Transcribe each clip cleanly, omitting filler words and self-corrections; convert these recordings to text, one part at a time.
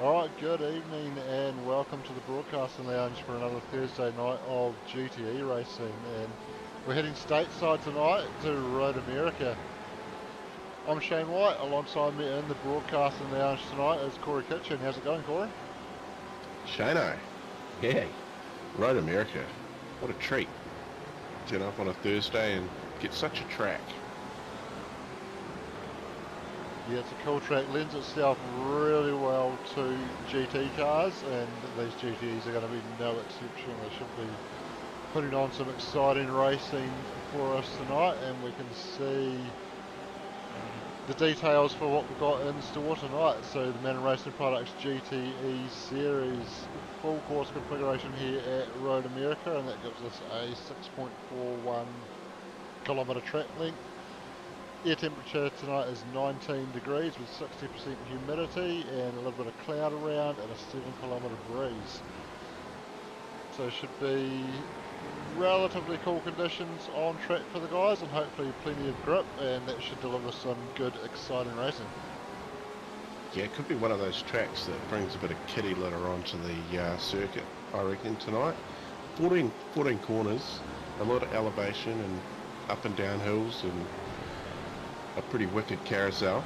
Alright, good evening and welcome to the Broadcasting Lounge for another Thursday night of GTE racing. And we're heading stateside tonight to Road America. I'm Shane White, alongside me in the Broadcasting Lounge tonight is Corey Kitchen. How's it going, Corey? Shano, yeah, Road America, what a treat. Turn up on a Thursday and get such a track. Yeah, it's a cool track, lends itself really well to GT cars, and these GTEs are going to be no exception. They should be putting on some exciting racing for us tonight, and we can see the details for what we've got in store tonight. So the Manon Racing Products GTE Series full course configuration here at Road America, and that gives us a 6.41 kilometre track length. Air temperature tonight is 19 degrees with 60% humidity and a little bit of cloud around and a 7 kilometre breeze. So it should be relatively cool conditions on track for the guys, and hopefully plenty of grip, and that should deliver some good exciting racing. Yeah, it could be one of those tracks that brings a bit of kitty litter onto the circuit, I reckon, tonight. 14 corners, a lot of elevation and up and down hills, and a pretty wicked carousel.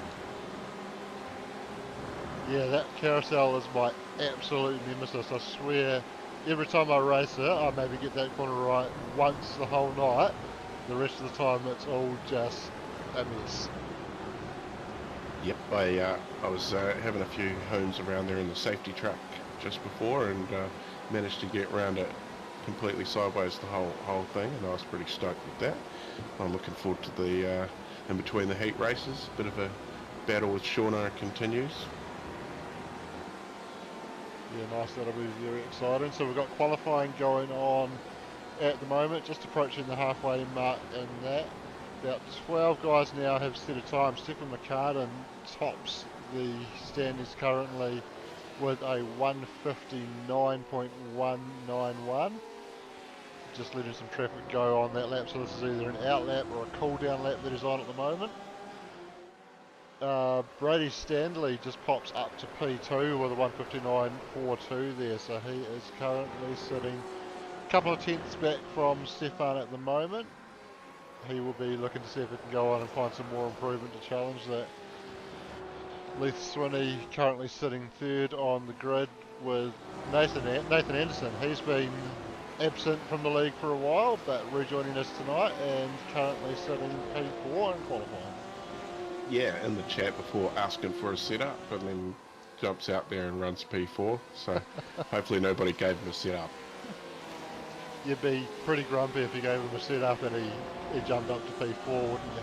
Yeah, that carousel is my absolute nemesis. I swear, every time I race it, I maybe get that corner right once the whole night. The rest of the time, it's all just a mess. Yep, I was having a few hoons around there in the safety truck just before, and managed to get around it completely sideways the whole thing, and I was pretty stoked with that. I'm looking forward to the in between the heat races. Bit of a battle with Shauna continues. Yeah, nice. That'll be very exciting. So we've got qualifying going on at the moment, just approaching the halfway mark in that. About 12 guys now have set a time. Stephen McCartan tops the standings currently with a 159.191. Just letting some traffic go on that lap, so this is either an out lap or a cool down lap that is on at the moment. Brady Stanley just pops up to P2 with a 159.42 there, so he is currently sitting a couple of tenths back from Stefan at the moment. He will be looking to see if he can go on and find some more improvement to challenge that. Leith Swinney currently sitting third on the grid with Nathan Anderson. He's been absent from the league for a while, but rejoining us tonight and currently sitting P4 in qualifying. Yeah, in the chat before asking for a setup, and then jumps out there and runs P4. So hopefully nobody gave him a setup. You'd be pretty grumpy if you gave him a setup and he jumped up to P4, wouldn't you?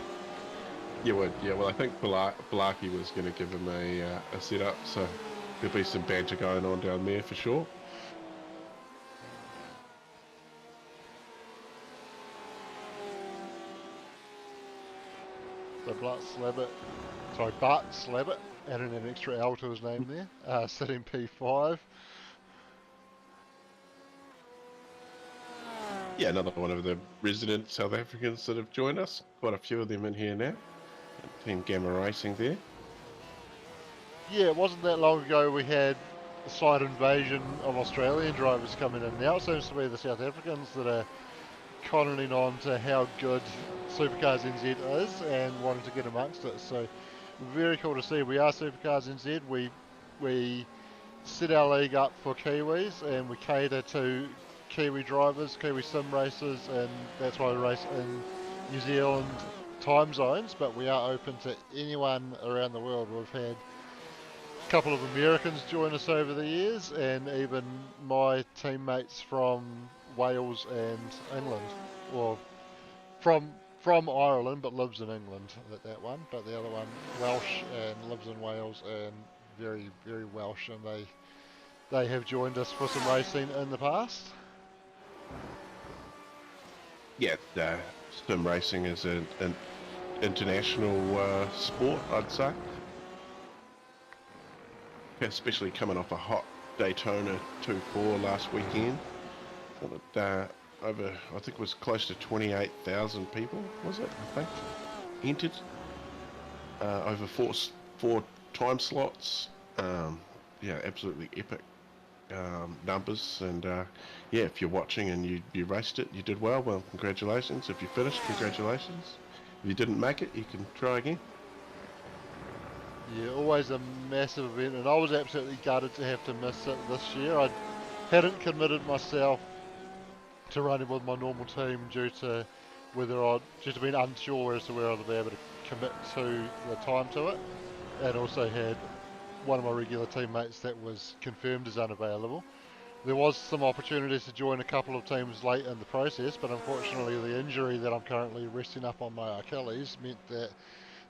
You would, yeah. Well, I think Blakey was going to give him a setup, so there'll be some banter going on down there for sure. So Bart Slabbit, adding an extra L to his name there, sitting P5. Yeah, another one of the resident South Africans that have joined us. Quite a few of them in here now. Team Gamma Racing there. Yeah, it wasn't that long ago we had a slight invasion of Australian drivers coming in. Now it seems to be the South Africans that are conning on to how good Supercars NZ is and wanting to get amongst it. So very cool to see. We are Supercars NZ. We set our league up for Kiwis, and we cater to Kiwi drivers, Kiwi sim racers, and that's why we race in New Zealand time zones, but we are open to anyone around the world. We've had a couple of Americans join us over the years, and even my teammates from Wales and England, or from Ireland but lives in England, that one, but the other one Welsh and lives in Wales and very, very Welsh, and they have joined us for some racing in the past. Yeah, sim racing is an international sport, I'd say. Especially coming off a hot Daytona 2.4 last weekend. I think it was close to 28,000 people, was it? I think entered over four time slots. yeah, absolutely epic numbers. And yeah, if you're watching and you raced it, you did well. Well, congratulations. If you finished, congratulations. If you didn't make it, you can try again. Yeah, always a massive event, and I was absolutely gutted to have to miss it this year. I hadn't committed myself to running with my normal team due to just being unsure as to whether I'd be able to commit to the time to it, and also had one of my regular teammates that was confirmed as unavailable. There was some opportunities to join a couple of teams late in the process, but unfortunately the injury that I'm currently resting up on my Achilles meant that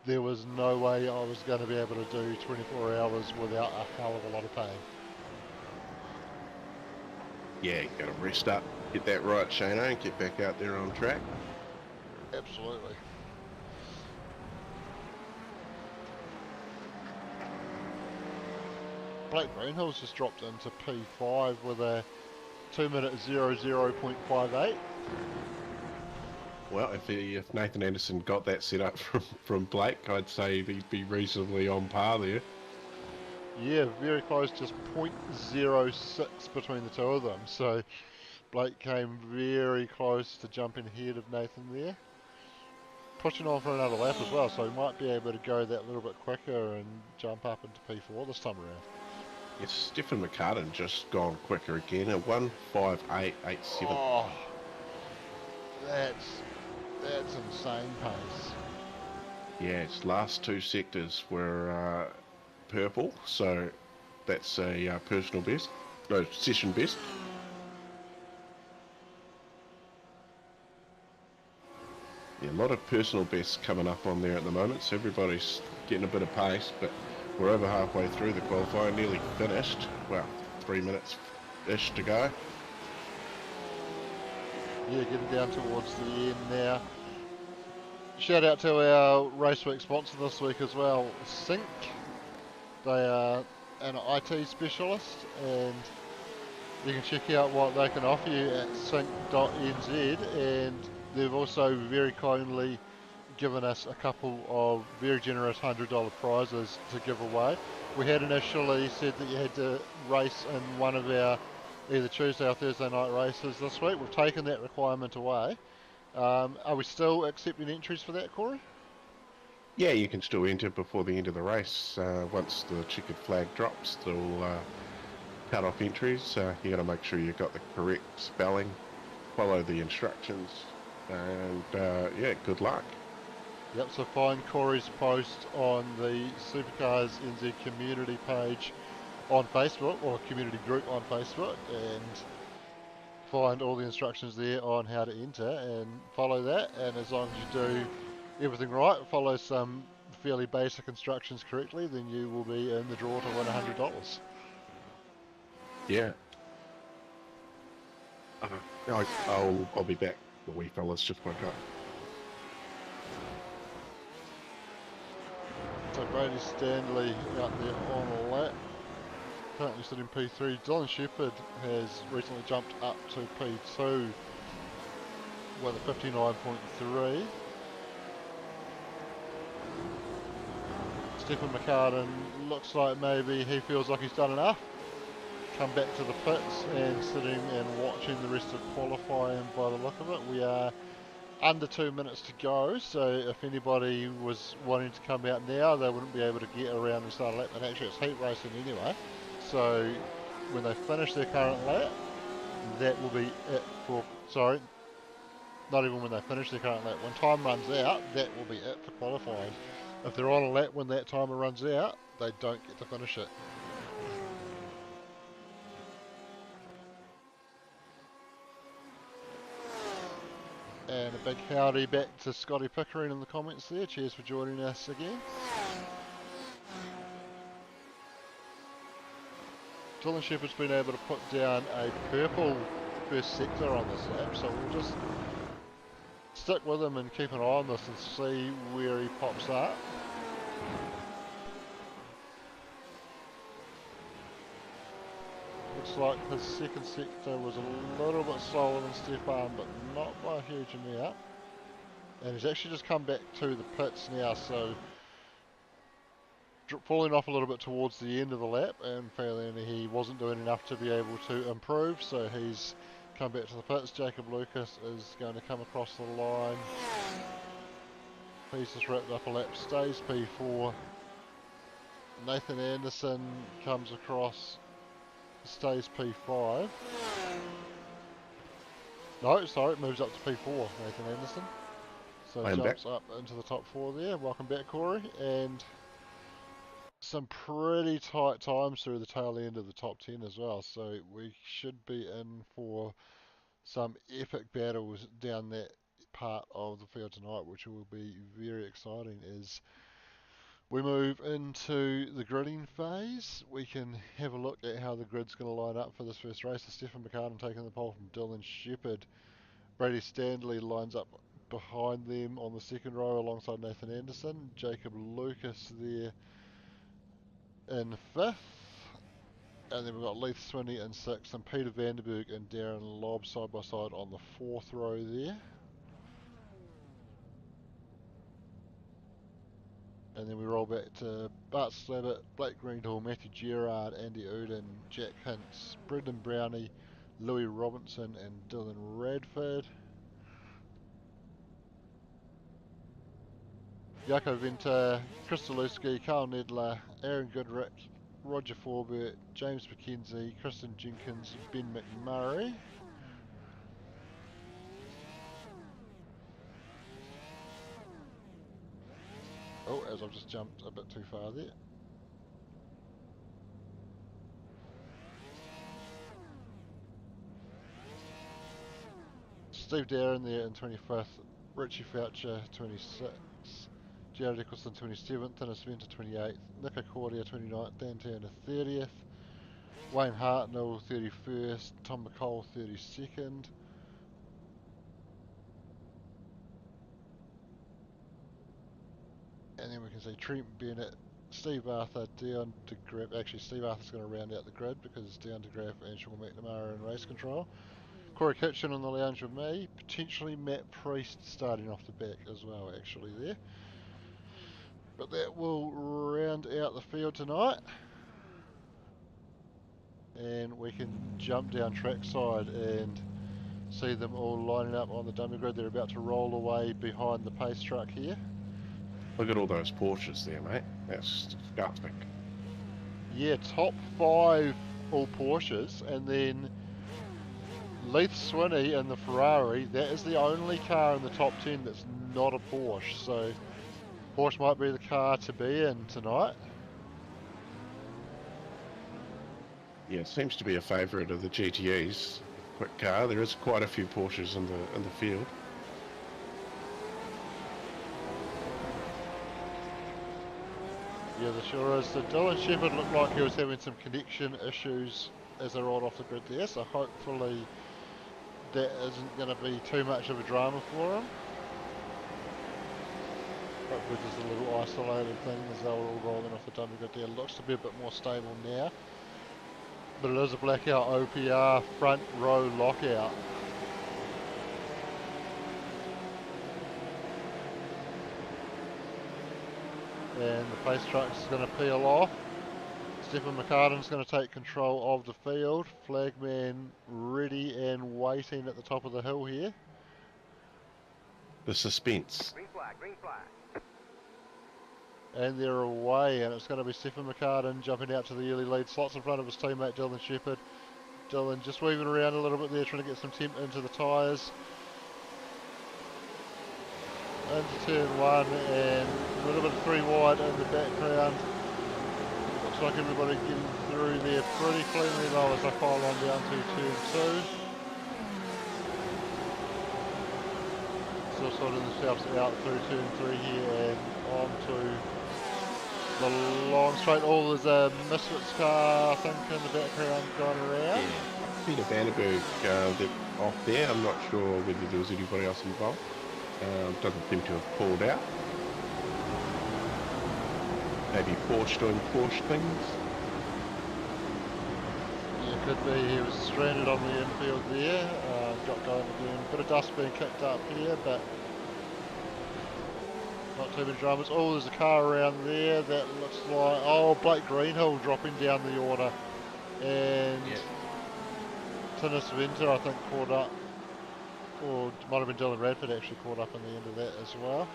there was no way I was going to be able to do 24 hours without a hell of a lot of pain. Yeah, you got to rest up, get that right, Shano, and get back out there on track. Absolutely. Blake Greenhill's just dropped into P5 with a 2-minute 00.58. Well, if Nathan Anderson got that set up from Blake, I'd say he'd be reasonably on par there. Yeah, very close, just 0.06 between the two of them. So Blake came very close to jumping ahead of Nathan there. Pushing on for another lap as well, so he might be able to go that little bit quicker and jump up into P4 this time around. Yes, Stephen McCartan just gone quicker again at 1:58.87. Oh, that's insane pace. Yeah, its last two sectors were purple, so that's a personal best, no, session best. Yeah, a lot of personal bests coming up on there at the moment, so everybody's getting a bit of pace, but we're over halfway through the qualifying, nearly finished. Well, 3 minutes-ish to go. Yeah, getting down towards the end now. Shout out to our Race Week sponsor this week as well, Sync. They are an IT specialist, and you can check out what they can offer you at sync.nz, and they've also very kindly given us a couple of very generous $100 prizes to give away. We had initially said that you had to race in one of our either Tuesday or Thursday night races this week. We've taken that requirement away. Are we still accepting entries for that, Corey? Yeah, you can still enter before the end of the race. Once the checkered flag drops, they'll cut off entries. You got to make sure you've got the correct spelling, follow the instructions, and yeah, good luck. Yep, so find Corey's post on the Supercars NZ community page on Facebook, or community group on Facebook, and find all the instructions there on how to enter and follow that. And as long as you do everything right, follow some fairly basic instructions correctly, then you will be in the draw to win $100. Yeah. I'll be back. The wee fella's just woke up. So Brady Stanley out there on a lap, currently sitting P3. Dylan Shepherd has recently jumped up to P2 with a 59.3. Stephen McCartan looks like maybe he feels like he's done enough. Come back to the pits and sitting and watching the rest of qualifying by the look of it. We are under 2 minutes to go, so if anybody was wanting to come out now, they wouldn't be able to get around and start a lap, and actually it's heat racing anyway, so when they finish their current lap, that will be it for, sorry, not even when they finish their current lap, when time runs out, that will be it for qualifying. If they're on a lap when that timer runs out, they don't get to finish it. And a big howdy back to Scotty Pickering in the comments there. Cheers for joining us again. Dylan Shepherd's been able to put down a purple first sector on this lap, so we'll just stick with him and keep an eye on this and see where he pops up. Looks like his second sector was a little bit slower than Stefan, but not by a huge amount. And he's actually just come back to the pits now, so falling off a little bit towards the end of the lap and feeling he wasn't doing enough to be able to improve, so he's come back to the pits. Jacob Lucas is going to come across the line. He's just wrapped up a lap, stays P4. Nathan Anderson comes across, stays P5. No, sorry, moves up to P4, Nathan Anderson. So jumps up into the top 4 there. Welcome back, Corey. And some pretty tight times through the tail end of the top 10 as well. So we should be in for some epic battles down that part of the field tonight, which will be very exciting as we move into the gridding phase. We can have a look at how the grid's going to line up for this first race. So Stephen McCartan taking the pole from Dylan Shepherd. Brady Stanley lines up behind them on the second row alongside Nathan Anderson. Jacob Lucas there in 5th. And then we've got Leith Swinney in 6th and Peter Vanderberg and Darren Lobb side by side on the 4th row there. And then we roll back to Bart Slabbert, Blake Greenhill, Matthew Gerard, Andy Uden, Jack Hintz, Brendan Brownie, Louis Robinson and Dylan Radford. Jaco Venter, Chris Zaluski, Carl Nedler, Aaron Goodrich, Roger Forbert, James McKenzie, Kristen Jenkins, Ben McMurray. Oh, as I've just jumped a bit too far there. Steve Darren there in 25th, Richie Foucher 26th, Jared Eccleston 27th, Dennis Venter 28th, Nick Accordia 29th, Dan Turner 30th, Wayne Hartnell 31st, Tom McCall 32nd. And then we can see Trent Bennett, Steve Arthur, Dion DeGraff. Actually, Steve Arthur's going to round out the grid because it's Dion DeGraff and Sean McNamara in race control. Corey Kitchen on the lounge with me. Potentially Matt Priest starting off the back as well, actually, there. But that will round out the field tonight. And we can jump down trackside and see them all lining up on the dummy grid. They're about to roll away behind the pace truck here. Look at all those Porsches there, mate. That's fantastic. Yeah, top 5 all Porsches, and then Leith Swinney in the Ferrari. That is the only car in the top 10 that's not a Porsche, so Porsche might be the car to be in tonight. Yeah, it seems to be a favourite of the GTEs. Quick car. There is quite a few Porsches in the field. Yeah, there sure is. So Dylan Shepherd looked like he was having some connection issues as they rolled off the grid there, so hopefully that isn't going to be too much of a drama for him. Hopefully just a little isolated thing as they were all rolling off the dummy grid there. Looks to be a bit more stable now. But it is a blackout OPR front row lockout. And the pace truck's going to peel off. Stephen McCartan's going to take control of the field. Flagman ready and waiting at the top of the hill here. The suspense. Green flag, green flag. And they're away, and it's going to be Stephen McCartan jumping out to the early lead. Slots in front of his teammate Dylan Shepherd. Dylan just weaving around a little bit there, trying to get some temp into the tyres. Into turn 1 and a little bit of 3 wide in the background. Looks like everybody getting through there pretty cleanly though as they file on down to turn 2. Still sorting themselves out through turn 3 here and on to the long straight. Oh, there's a Misfits car I think in the background going around. Yeah. Peter Vanderberg off there. I'm not sure whether there was anybody else involved. Doesn't seem to have pulled out. Maybe Porsche doing Porsche things. Yeah, could be. He was stranded on the infield there. Got going again. Bit of dust being kicked up here, but Not too many dramas. Oh, there's a car around there that looks like, oh, Blake Greenhill dropping down the order. And Yeah. Tinnis Venter, I think, caught up. Or it might have been Dylan Radford actually caught up in the end of that as well.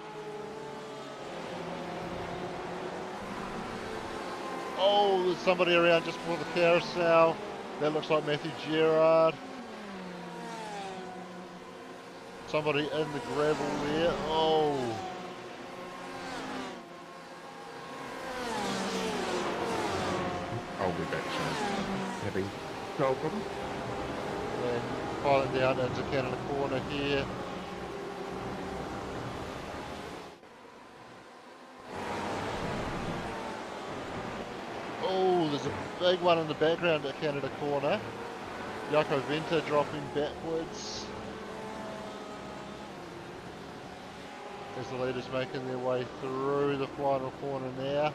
Oh, there's somebody around just before the carousel. That looks like Matthew Gerard. Somebody in the gravel there. Oh. I'll be back soon. Having no problem. And piling down into Canada Corner here. Oh, there's a big one in the background at Canada Corner. Jaco Venter dropping backwards as the leaders making their way through the final corner now.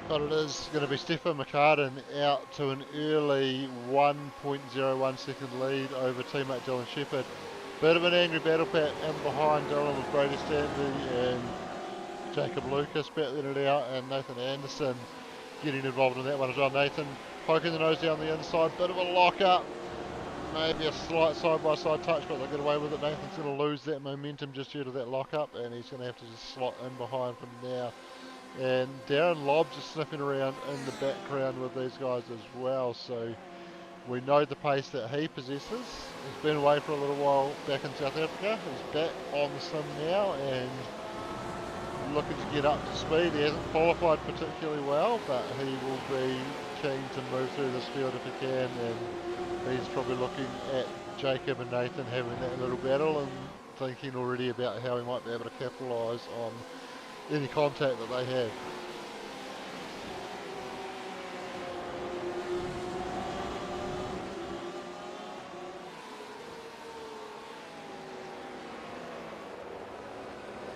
But it is going to be Stefan McCartan out to an early 1.01 second lead over teammate Dylan Shepherd. Bit of an angry battle pack in behind Dylan with Brady Stanley and Jacob Lucas battling it out, and Nathan Anderson getting involved in that one as well. Nathan poking the nose down the inside, bit of a lock up, maybe a slight side-by-side touch, but they'll get away with it. Nathan's going to lose that momentum just due to that lock up, and he's going to have to just slot in behind from now. And Darren Lobbs is sniffing around in the background with these guys as well, so we know the pace that he possesses. He's been away for a little while back in South Africa. He's back on the sim now and looking to get up to speed. He hasn't qualified particularly well, but he will be keen to move through this field if he can, and he's probably looking at Jacob and Nathan having that little battle and thinking already about how he might be able to capitalise on any contact that they have.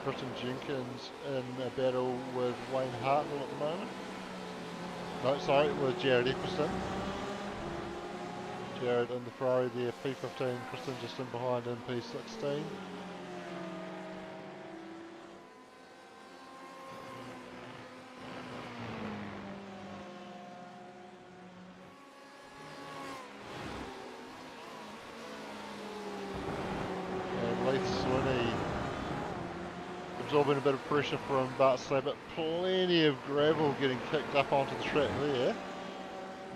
Christian Jenkins in a battle with Wayne Hartnell at the moment. No, sorry, with Jared Eccleston. Jared in the Ferrari there, P15, Christian just in behind in P16. Absorbing a bit of pressure from Bart Slabbert. Plenty of gravel getting kicked up onto the track there.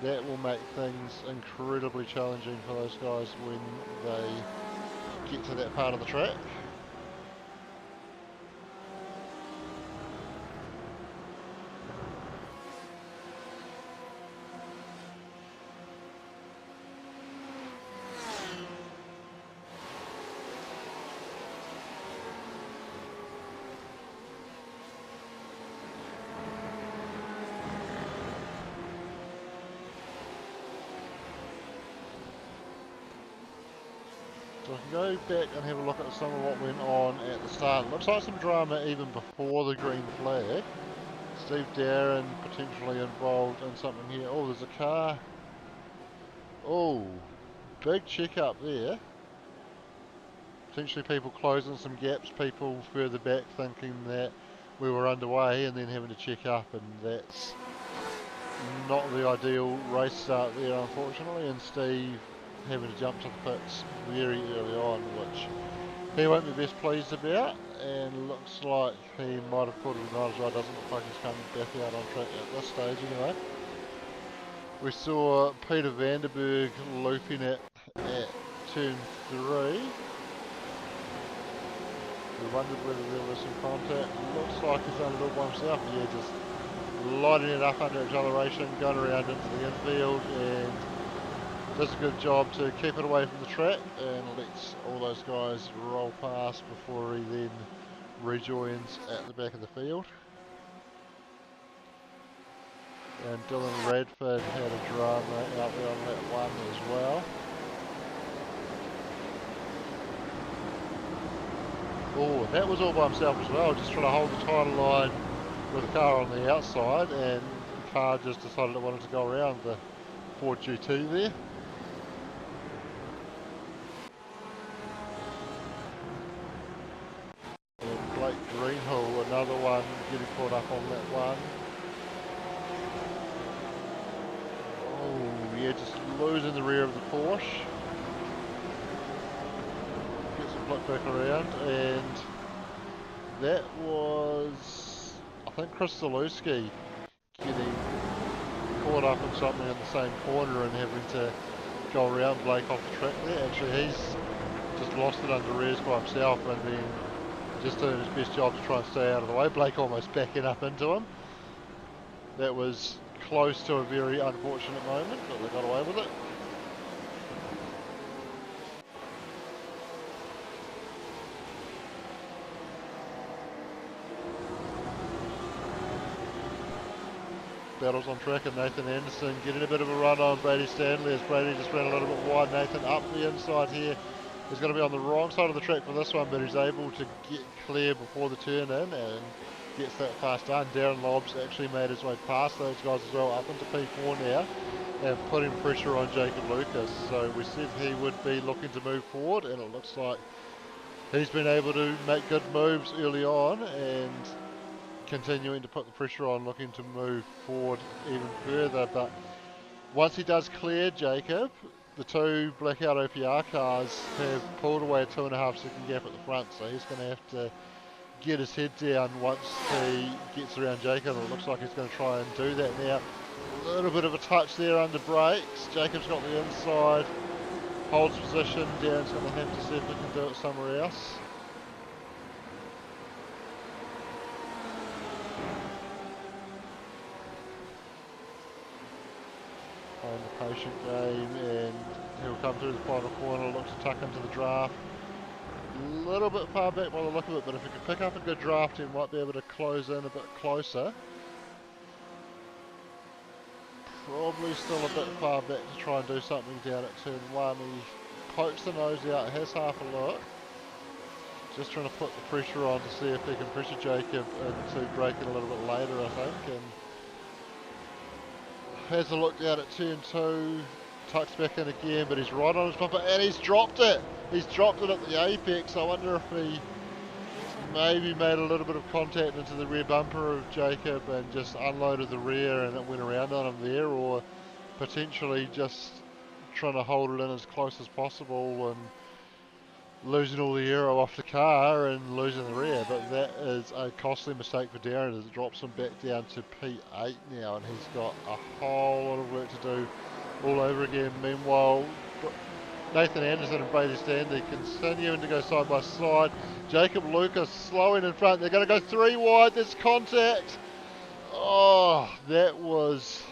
That will make things incredibly challenging for those guys when they get to that part of the track. So I can go back and have a look at some of what went on at the start. Looks like some drama even before the green flag. Steve Darren potentially involved in something here. Oh, there's a car. Oh, big check up there. Potentially people closing some gaps, people further back thinking that we were underway and then having to check up, and that's not the ideal race start there, unfortunately, and Steve having to jump to the pits very early on, which he won't be best pleased about, and looks like he might have caught it tonight as well. Doesn't look like he's coming back out on track at this stage anyway. We saw Peter Vanderberg looping it at turn 3. We wondered whether there was some contact. Looks like he's done it all by himself. Yeah, just lighting it up under acceleration, going around into the infield, and does a good job to keep it away from the track and lets all those guys roll past before he then rejoins at the back of the field. And Dylan Radford had a drama out there on that one as well. Oh, that was all by himself as well, just trying to hold the title line with the car on the outside, and the car just decided it wanted to go around the Ford GT there. gear, just losing the rear of the Porsche. Gets it flipped back around, and that was, I think, Chris Zalewski getting caught up in something in the same corner and having to go around Blake off the track there. Actually, he's just lost it under rears by himself and then just doing his best job to try and stay out of the way. Blake almost backing up into him. That was close to a very unfortunate moment, but they got away with it. Battles on track, and Nathan Anderson getting a bit of a run on Brady Stanley as Brady just ran a little bit wide. Nathan up the inside here. He's going to be on the wrong side of the track for this one, but he's able to get clear before the turn in and gets that fast done. Darren Lobbs actually made his way past those guys as well, up into P4 now, and putting pressure on Jacob Lucas. So we said he would be looking to move forward, and it looks like he's been able to make good moves early on and continuing to put the pressure on, looking to move forward even further. But once he does clear Jacob, the two Blackout OPR cars have pulled away a 2.5 second gap at the front, so he's going to have to get his head down once he gets around Jacob, and it looks like he's going to try and do that now. A little bit of a touch there under brakes. Jacob's got the inside, holds position. Darren's going to have to see if he can do it somewhere else. Playing the patient game, and he'll come through the final corner, looks to tuck into the draft. A little bit far back by the look of it, but if he can pick up a good draft, he might be able to close in a bit closer. Probably still a bit far back to try and do something down at turn 1. He pokes the nose out, has half a look. Just trying to put the pressure on to see if he can pressure Jacob into braking a little bit later, I think. And has a look down at turn 2, tucks back in again, but he's right on his bumper, and he's dropped it! He's dropped it at the apex. I wonder if he maybe made a little bit of contact into the rear bumper of Jacob and just unloaded the rear and it went around on him there, or potentially just trying to hold it in as close as possible and losing all the aero off the car and losing the rear. But that is a costly mistake for Darren, as it drops him back down to P8 now, and he's got a whole lot of work to do all over again. Meanwhile, Nathan Anderson and Brady Stanley continuing to go side by side. Jacob Lucas slowing in front. They're going to go 3 wide. There's contact. Oh, that was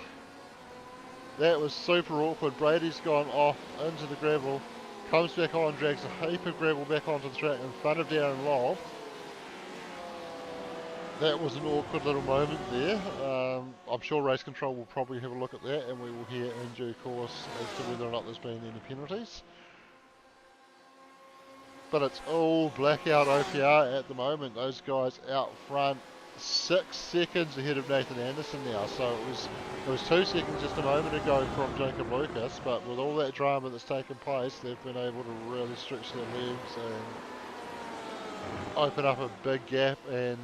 super awkward. Brady's gone off into the gravel, comes back on, drags a heap of gravel back onto the track in front of Darren Lobb. That was an awkward little moment there. I'm sure race control will probably have a look at that, and we will hear in due course as to whether or not there's been any penalties. But it's all Blackout OPR at the moment. Those guys out front, 6 seconds ahead of Nathan Anderson now. So it was 2 seconds just a moment ago from Jacob Lucas, but with all that drama that's taken place, they've been able to really stretch their legs and open up a big gap, and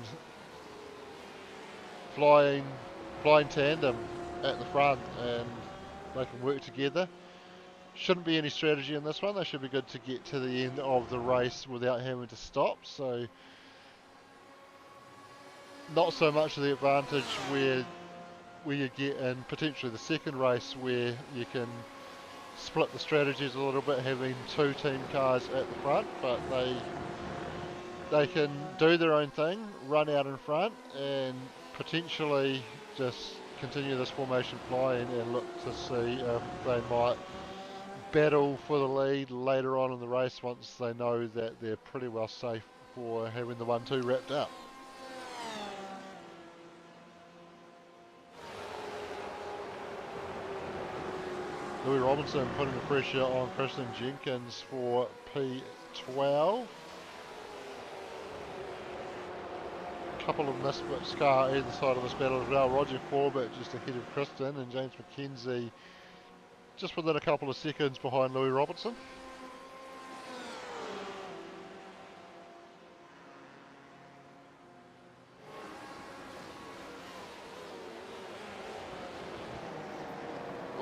flying tandem at the front, and they can work together. Shouldn't be any strategy in this one. They should be good to get to the end of the race without having to stop. So not so much of the advantage where you get in potentially the second race, where you can split the strategies a little bit, having 2 team cars at the front, but they can do their own thing, run out in front, and potentially just continue this formation flying and look to see if they might battle for the lead later on in the race once they know that they're pretty well safe for having the 1-2 wrapped up. Louis Robinson putting the pressure on Christian Jenkins for P12. Couple of misfits car either side of this battle as well. Roger Corbett just ahead of Kristen, and James McKenzie just within a couple of seconds behind Louis Robertson.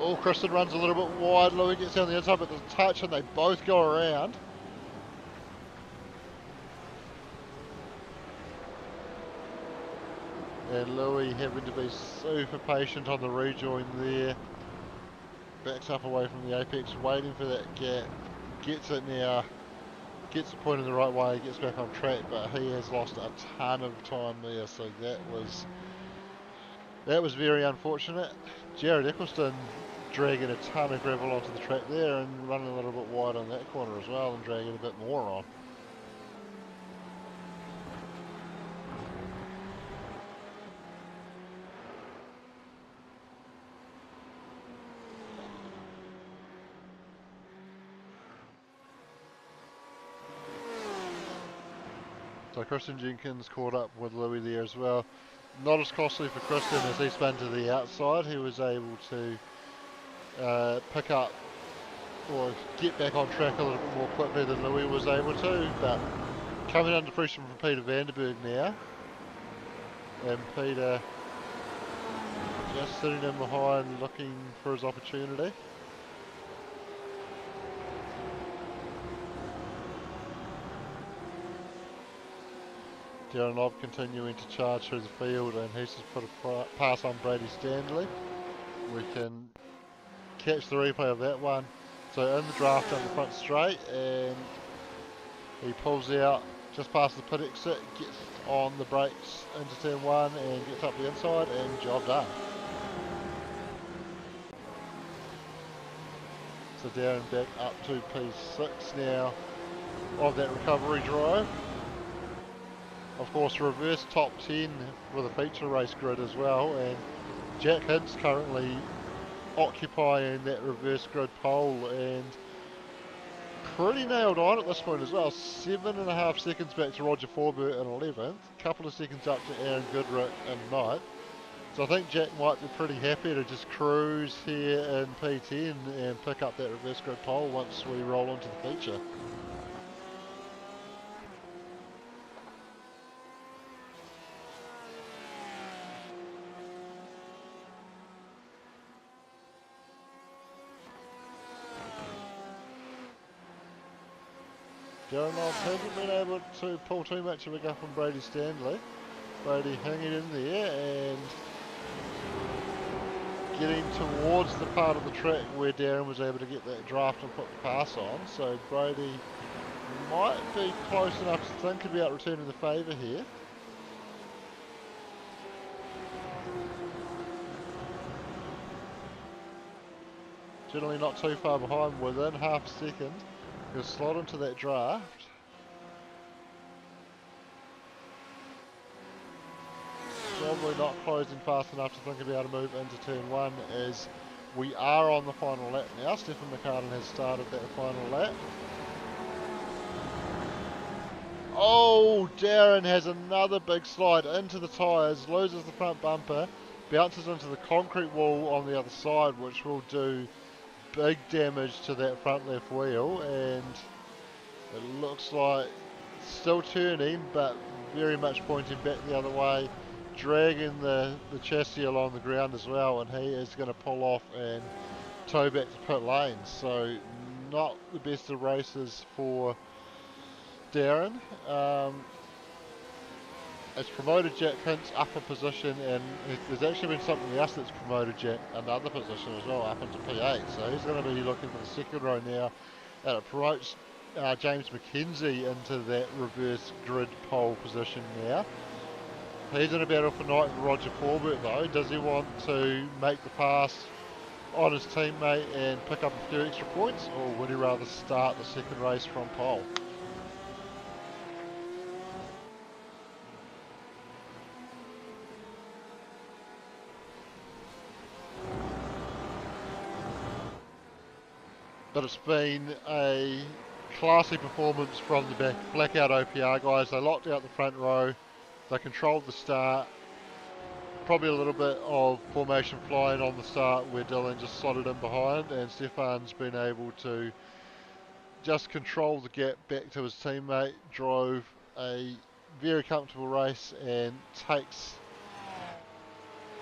Oh, Kristen runs a little bit wide. Louis gets down the inside, but there's a touch and they both go around. And Louis having to be super patient on the rejoin there. Backs up away from the apex, waiting for that gap. Gets it now. Gets the point in the right way, gets back on track, but he has lost a ton of time there, so that was very unfortunate. Jared Eccleston dragging a ton of gravel onto the track there and running a little bit wide on that corner as well and dragging a bit more on. So Christian Jenkins caught up with Louis there as well. Not as costly for Christian as he spun to the outside. He was able to pick up or get back on track a little bit more quickly than Louis was able to, but coming under pressure from Peter Vanderberg now, and Peter just sitting in behind looking for his opportunity. Darren Lobb continuing to charge through the field, and he's just put a pass on Brady Stanley. We can catch the replay of that one. So in the draft on the front straight, and he pulls out just past the pit exit, gets on the brakes into turn one and gets up the inside, and job done. So Darren back up to P6 now of that recovery drive. Of course, reverse top 10 with a feature race grid as well, and Jack Hint's currently occupying that reverse grid pole and pretty nailed on at this point as well. 7.5 seconds back to Roger Forbert in 11th, couple of seconds up to Aaron Goodrick in 9th. So I think Jack might be pretty happy to just cruise here in P10 and pick up that reverse grid pole once we roll into the feature. Darren Knowles hasn't been able to pull too much of a gap on Brady Stanley. Brady hanging in there and getting towards the part of the track where Darren was able to get that draft and put the pass on. So Brady might be close enough to think about returning the favour here. Generally not too far behind, within half a second. He'll slot into that draft. Probably not closing fast enough to think about a move into turn one, as we are on the final lap now. Stephen McCartan has started that final lap. Oh, Darren has another big slide into the tyres, loses the front bumper, bounces into the concrete wall on the other side, which will do big damage to that front left wheel, and it looks like still turning but very much pointing back the other way, dragging the chassis along the ground as well, and he is going to pull off and tow back to pit lane. So not the best of races for Darren. It's promoted Jack Hint's up a position, and there's actually been something else that's promoted Jack another position as well, up into P8. So he's going to be looking for the second row now, and it promotes James McKenzie into that reverse grid pole position now. He's in a battle for ninth with Roger Forbert though. Does he want to make the pass on his teammate and pick up a few extra points, or would he rather start the second race from pole? But it's been a classy performance from the Blackout OPR guys. They locked out the front row, they controlled the start, probably a little bit of formation flying on the start where Dylan just slotted in behind, and Stefan's been able to just control the gap back to his teammate, drove a very comfortable race and takes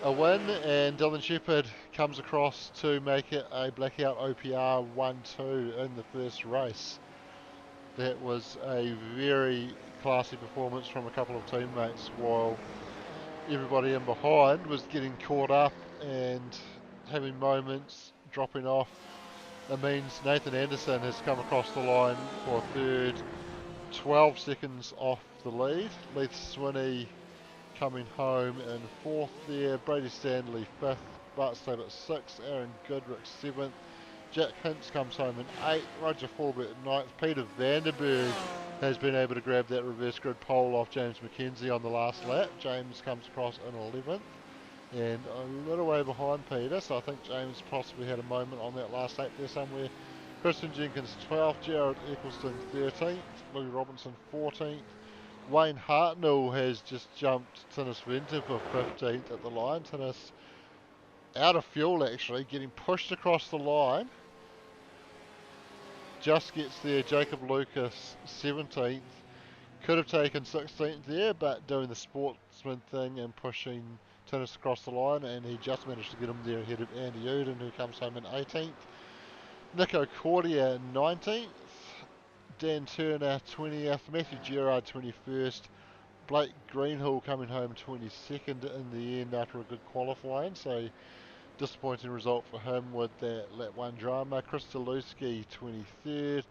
a win, and Dylan Shepherd comes across to make it a blackout OPR 1-2 in the first race. That was a very classy performance from a couple of teammates, while everybody in behind was getting caught up and having moments, dropping off. That means Nathan Anderson has come across the line for third, 12 seconds off the lead. Leith Swinney coming home in fourth there. Brady Stanley fifth. Bart Stable at sixth. Aaron Goodrich seventh. Jack Hintz comes home in eighth. Roger Forbett ninth. Peter Vanderberg has been able to grab that reverse grid pole off James McKenzie on the last lap. James comes across in 11th and a little way behind Peter, so I think James possibly had a moment on that last lap there somewhere. Christian Jenkins 12th, Jared Eccleston 13th, Louis Robinson 14th. Wayne Hartnell has just jumped Tinnis Venter for 15th at the line. Tinnis out of fuel actually, getting pushed across the line. Just gets there. Jacob Lucas 17th. Could have taken 16th there, but doing the sportsman thing and pushing Tinnis across the line, and he just managed to get him there ahead of Andy Uden, who comes home in 18th. Nico Cordia 19th. Dan Turner 20th. Matthew Gerard 21st. Blake Greenhill coming home 22nd in the end after a good qualifying, so disappointing result for him with that lap 1 drama. Chris Deluski 23rd.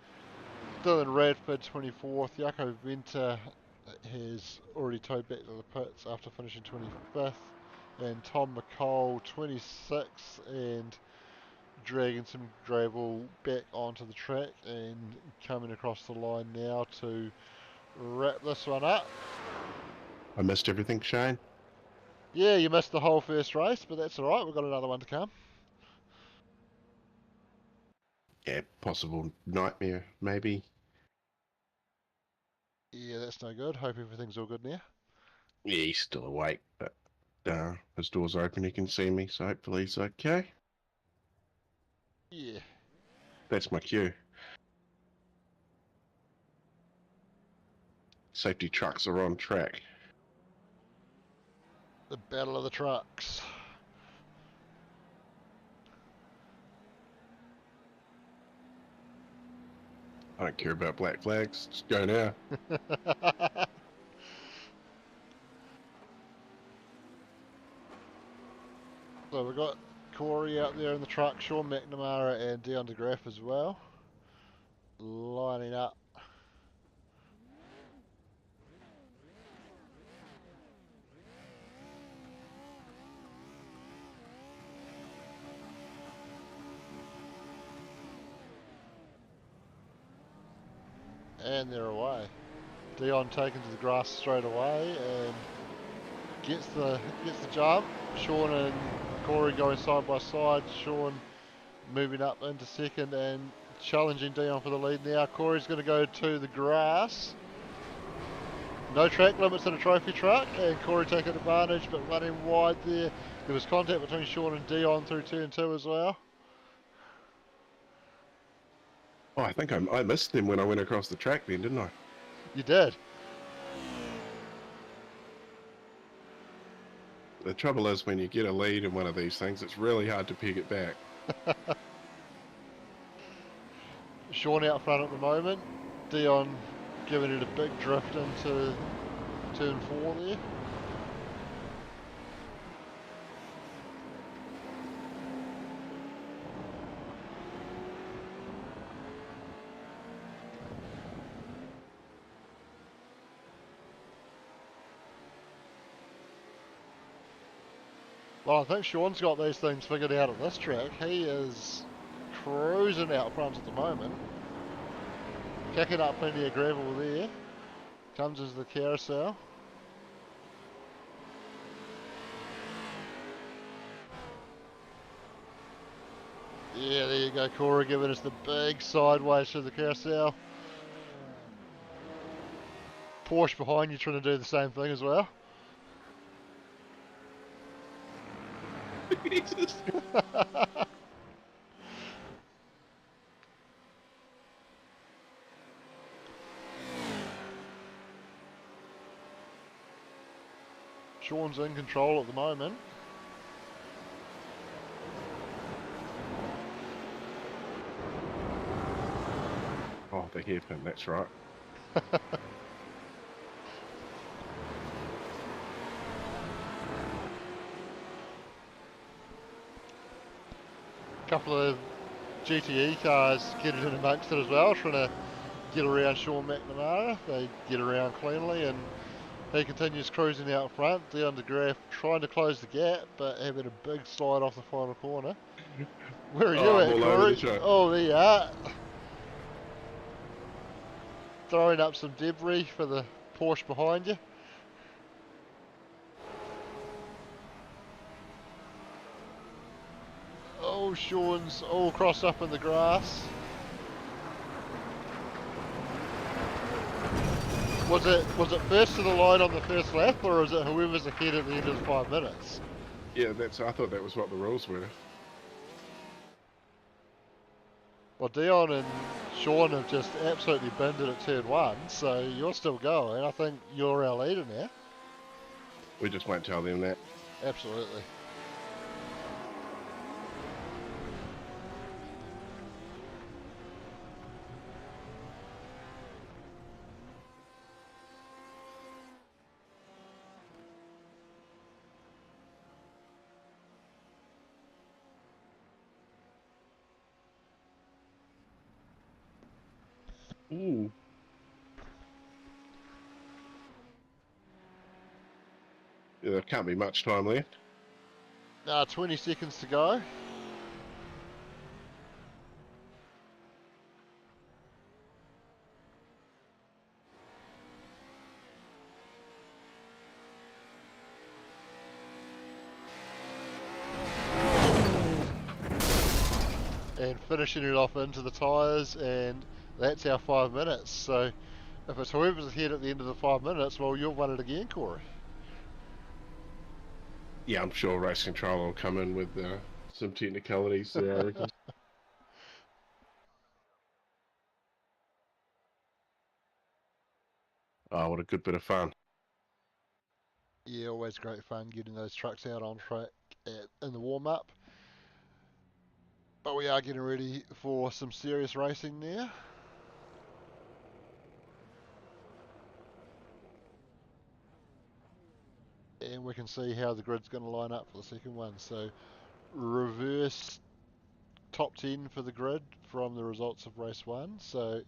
Dylan Radford 24th. Jaco Venter has already towed back to the pits after finishing 25th. And Tom McCall 26th and dragging some gravel back onto the track and coming across the line now to wrap this one up. I missed everything, Shane. Yeah, you missed the whole first race, but that's alright, we've got another one to come. Yeah, possible nightmare, maybe. Yeah, that's no good. Hope everything's all good now. Yeah, he's still awake, but his door's open, he can see me, so hopefully he's okay. Yeah. That's my cue. Safety trucks are on track. The Battle of the Trucks. I don't care about black flags. Just go now. So we've got Corey out there in the truck, Sean McNamara and Dion DeGraff as well, lining up. And they're away. Dion taken to the grass straight away and gets the jump. Sean and Corey going side by side. Sean moving up into second and challenging Dion for the lead now. Corey's going to go to the grass. No track limits in a trophy truck, and Corey taking advantage, but running wide there. There was contact between Sean and Dion through turn 2 as well. Oh, I think I missed them when I went across the track then, didn't I? You did. The trouble is when you get a lead in one of these things, it's really hard to peg it back. Sean out front at the moment. Dion giving it a big drift into turn 4 there. Well, I think Sean's got these things figured out at this track. He is cruising out front at the moment. Kicking up plenty of gravel there. Comes as the carousel. Yeah, there you go, Corey giving us the big sideways to the carousel. Porsche behind you trying to do the same thing as well. Jesus. Sean's in control at the moment. the hairpin, that's right. Couple of GTE cars getting in amongst it as well, trying to get around Sean McNamara. They get around cleanly, and he continues cruising out front down the graph, trying to close the gap, but having a big slide off the final corner. Where are you I'm at, all over the Corey? show. Oh, there you are. Throwing up some debris for the Porsche behind you. Oh, Sean's all crossed up in the grass. Was it first to the line on the first lap, or was it whoever's ahead at the end of the 5 minutes? Yeah, I thought that was what the rules were. Well, Dion and Sean have just absolutely binned it at turn 1, so you're still going. I think you're our leader now. We just won't tell them that. Absolutely. Ooh. Yeah, there can't be much time left. 20 seconds to go. And finishing it off into the tyres, and that's our 5 minutes. So if it's whoever's ahead at the end of the 5 minutes, well, you've won it again, Corey. Yeah, I'm sure race control will come in with some technicalities there, I reckon. Oh, what a good bit of fun. Yeah, always great fun getting those trucks out on track in the warm-up. But we are getting ready for some serious racing now. And we can see how the grid's going to line up for the second one. So reverse top 10 for the grid from the results of race 1. So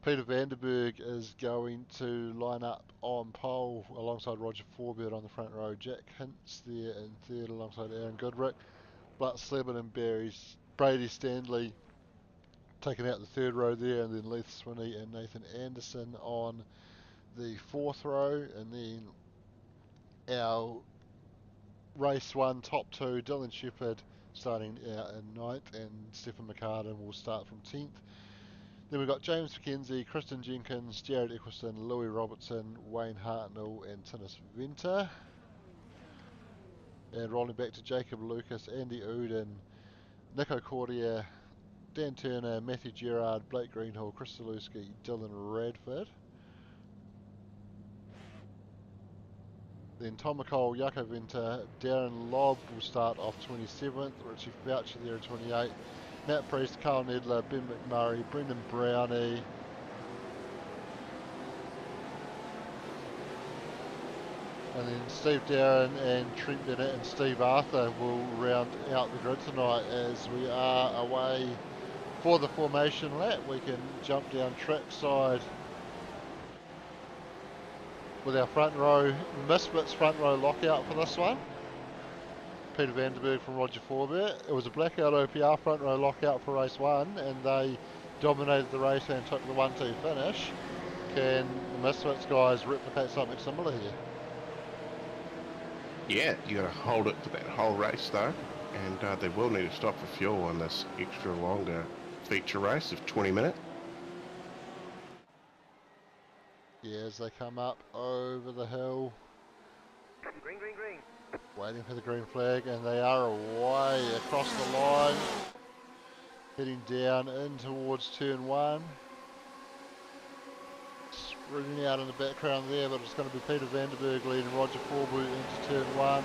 Peter Vanderberg is going to line up on pole alongside Roger Forbert on the front row. Jack Hintz there in third alongside Aaron Goodrick. Butts Slebin and Brady Stanley taking out the third row there, and then Leith Swinney and Nathan Anderson on the fourth row, and then our race 1 top 2, Dylan Shepherd starting out in ninth, and Stephen McCartan will start from 10th. Then we've got James McKenzie, Kristen Jenkins, Jared Eccleston, Louis Robertson, Wayne Hartnell and Tinnis Venter. And rolling back to Jacob Lucas, Andy Uden, Nico Cordier, Dan Turner, Matthew Gerard, Blake Greenhill, Chris Zaluski, Dylan Radford. Then Tom McCall, Jaco Venter, Darren Lobb will start off 27th, Richie Voucher there at 28th, Matt Priest, Carl Nedler, Ben McMurray, Brendan Brownie, and then Steve Darren and Trent Bennett and Steve Arthur will round out the grid tonight as we are away for the formation lap. We can jump down trackside with our front row, Misfits front row lockout for this one. Peter Vanderberg from Roger Forbert. It was a blackout OPR front row lockout for race 1, and they dominated the race and took the 1-2 finish. Can the Misfits guys replicate something similar here? Yeah, you got to hold it for that whole race though, and they will need to stop for fuel on this extra longer feature race of 20 minutes. Yeah, as they come up over the hill. Green, green, green. Waiting for the green flag, and they are away across the line. Heading down in towards turn 1. Spreading out in the background there, but it's going to be Peter Vanderberg leading Roger Forbert into turn 1.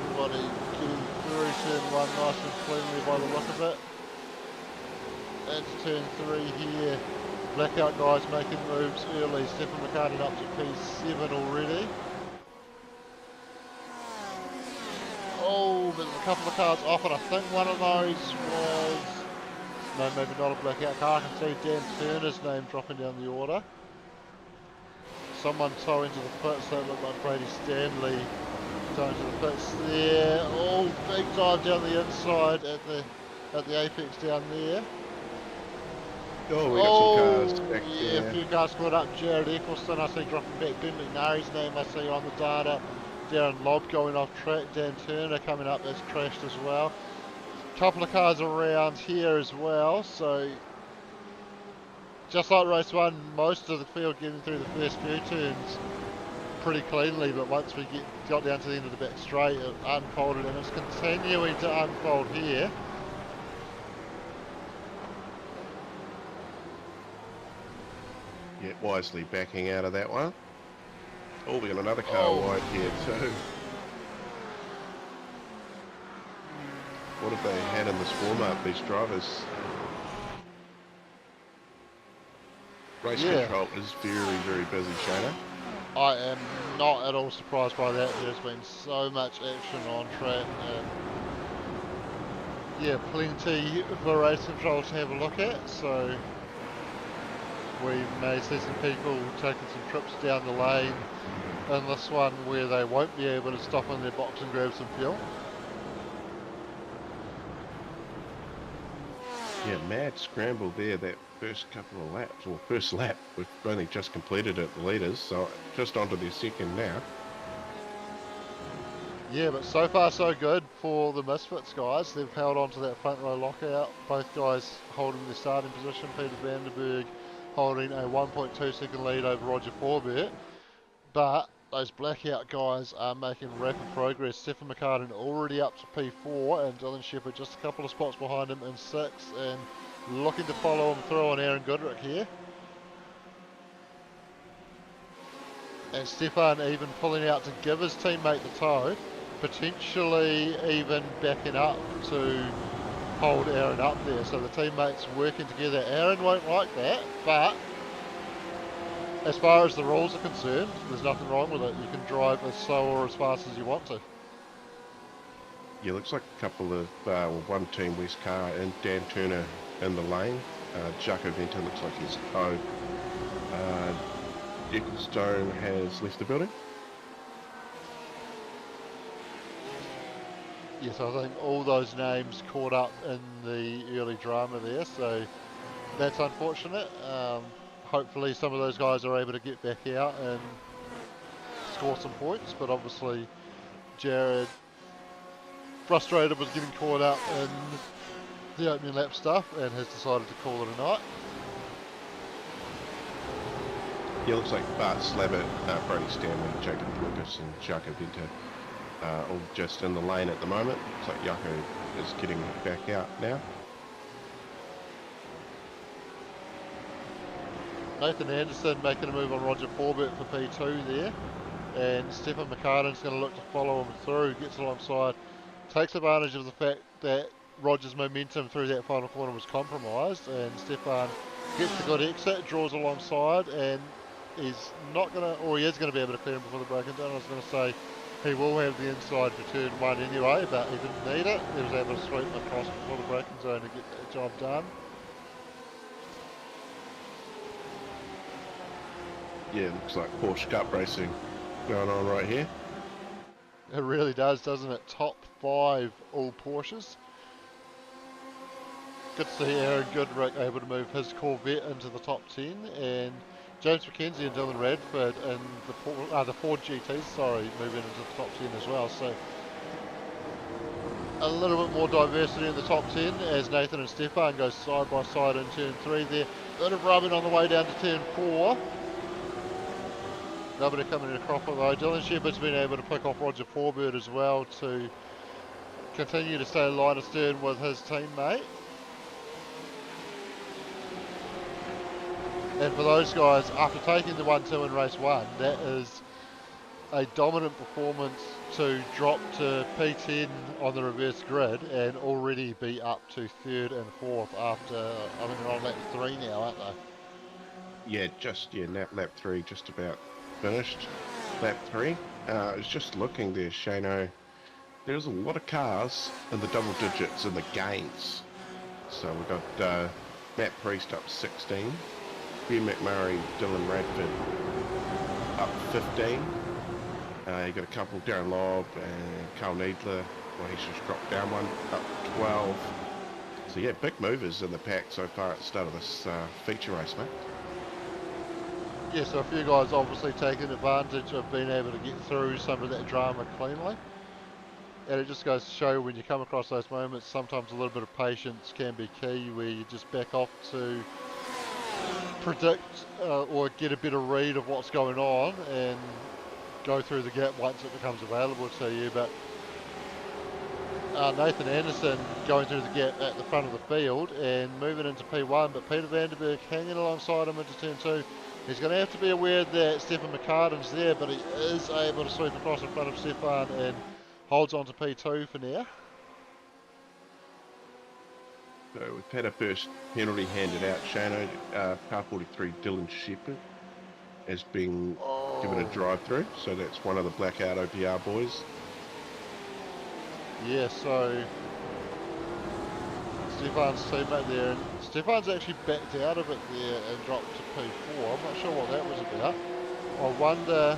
Everybody getting through turn 1 nice and cleanly by the look of it. into turn 3 here. Blackout guys making moves early. Stefan McCartan up to P7 already. Oh, there's a couple of cars off, and I think one of those was... No, maybe not a blackout car. I can see Dan Turner's name dropping down the order. Someone towing to the pits, that looked like Brady Stanley towing to the pits there. Oh, big dive down the inside at the apex down there. Oh, we got some cars back yeah, there. a few cars caught up. Jared Eccleston, I see dropping back. Ben McNary's name I see on the data. Darren Lobb going off track. Dan Turner coming up, that's crashed as well. Couple of cars around here as well, so just like race 1, most of the field getting through the first few turns pretty cleanly, but once we got down to the end of the back straight, it unfolded, and it's continuing to unfold here. Yeah, wisely backing out of that one. Oh, we got another car wide here too. What have they had in this warm-up, these drivers? Race control is very, very busy, Shana. I am not at all surprised by that. There's been so much action on track, and yeah, plenty for race control to have a look at, so we may see some people taking some trips down the lane in this one where they won't be able to stop in their box and grab some fuel. Yeah, mad scramble there, that first couple of laps, or first lap. We've only just completed it, the leaders, so just onto their second now. Yeah, but so far so good for the Misfits guys. They've held on to that front row lockout. Both guys holding their starting position. Peter Vanderberg holding a 1.2 second lead over Roger Forbert. But those blackout guys are making rapid progress. Stefan McCartan already up to P4, and Dylan Shepherd just a couple of spots behind him in 6th, and looking to follow him through on Aaron Goodrick here. And Stefan even pulling out to give his teammate the tow, potentially even backing up to hold Aaron up there. So the teammates working together. Aaron won't like that, but as far as the rules are concerned, there's nothing wrong with it. You can drive as slow or as fast as you want to. Yeah, looks like a couple of, one Team West car and Dan Turner in the lane. Jacko Venter looks like he's towed. Ecclestone has left the building. Yes, I think all those names caught up in the early drama there, so that's unfortunate. Hopefully some of those guys are able to get back out and score some points, but obviously Jared, frustrated with getting caught up in the opening lap stuff, and has decided to call it a night. Yeah, looks like Bart Slabbert, Brody Stanley, Jacob Lucas and Jacko Venter all just in the lane at the moment. Looks like Jacko is getting back out now. Nathan Anderson making a move on Roger Forbert for P2 there, and Stefan McCartan's going to look to follow him through, gets alongside, takes advantage of the fact that Roger's momentum through that final corner was compromised, and Stefan gets the good exit, draws alongside, and he's not going to, or he is going to be able to clear him before the braking zone. I was going to say he will have the inside for turn 1 anyway, but he didn't need it. He was able to sweep across before the braking zone to get that job done. Yeah, looks like Porsche Cup racing going on right here. It really does, doesn't it? Top 5 all Porsches. Good to see Aaron Goodrick able to move his Corvette into the top 10, and James McKenzie and Dylan Radford and the Ford GTEs, moving into the top 10 as well. So a little bit more diversity in the top 10 as Nathan and Stefan go side by side in turn 3 there. Bit of rubbing on the way down to turn 4. Nobody coming in a cropper though. Dylan Shepherd's been able to pick off Roger Forbert as well to continue to stay line astern with his teammate. And for those guys, after taking the 1-2 in race 1, that is a dominant performance to drop to P10 on the reverse grid and already be up to third and fourth after, I think they're on lap 3 now, aren't they? Yeah, lap 3 just about finished. Lap 3. I was just looking there, Shano. There's a lot of cars in the double digits in the gains. So we've got Matt Priest up 16, Ben McMurray, Dylan Radford up 15. You got a couple, Darren Lobb and Carl Needler. Well, he's just dropped down one, up 12. So yeah, big movers in the pack so far at the start of this feature race, mate. Yeah, so a few guys obviously taking advantage of being able to get through some of that drama cleanly. And it just goes to show when you come across those moments, sometimes a little bit of patience can be key, where you just back off to predict or get a better read of what's going on and go through the gap once it becomes available to you. But Nathan Anderson going through the gap at the front of the field and moving into P1, but Peter Vanderberg hanging alongside him into turn 2. He's going to have to be aware that Stefan McCartan's there, but he is able to sweep across in front of Stefan and holds on to P2 for now. So we've had a first penalty handed out. Shano, car 43, Dylan Shepherd, has been given a drive-through. So that's one of the blackout OPR boys. Yeah, so Stefan's teammate there, and Stefan's actually backed out of it there and dropped to P4. I'm not sure what that was about. I wonder,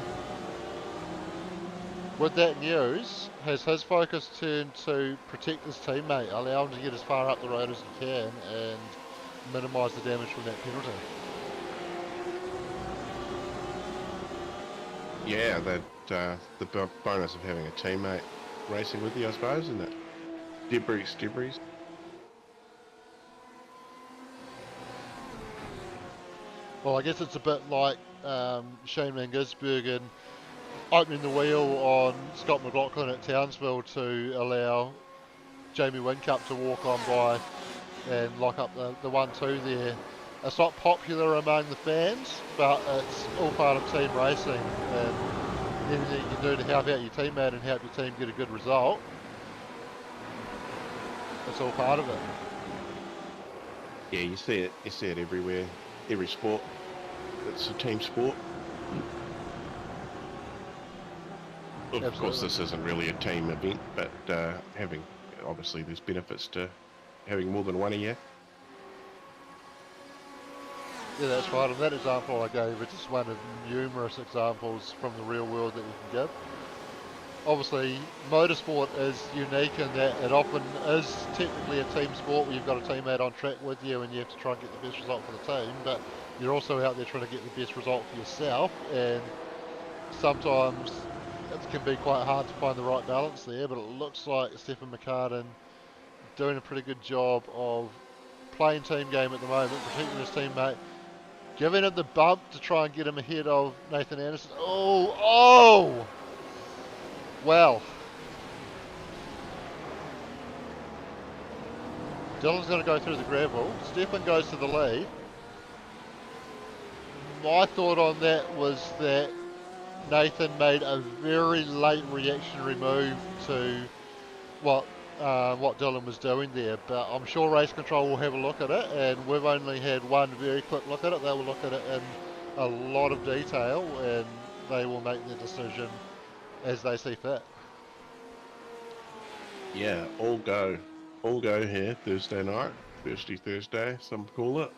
with that news, has his focus turned to protect his teammate, allow him to get as far up the road as he can and minimise the damage from that penalty? Yeah, that the bonus of having a teammate racing with you, I suppose, isn't it? Debris. Well, I guess it's a bit like Shane Van Gisbergen opening the wheel on Scott McLaughlin at Townsville to allow Jamie Whincup to walk on by and lock up the 1-2 there. It's not popular among the fans, but it's all part of team racing, and anything you can do to help out your teammate and help your team get a good result, it's all part of it. Yeah, you see it everywhere, every sport. It's a team sport. Of course, this isn't really a team event, but obviously there's benefits to having more than one a year. Yeah, that's right, and that example I gave is just one of numerous examples from the real world that you can give. Obviously, motorsport is unique in that it often is technically a team sport where you've got a teammate on track with you and you have to try and get the best result for the team, but you're also out there trying to get the best result for yourself, and sometimes it can be quite hard to find the right balance there, but it looks like Stefan McCartan doing a pretty good job of playing team game at the moment, protecting his teammate, giving him the bump to try and get him ahead of Nathan Anderson. Oh! Well. Dylan's going to go through the gravel. Stefan goes to the lead. My thought on that was that Nathan made a very late reactionary move to what Dylan was doing there, but I'm sure race control will have a look at it, and we've only had one very quick look at it. They will look at it in a lot of detail, and they will make their decision as they see fit. Yeah, all go here Thursday night, Thursday, some call it.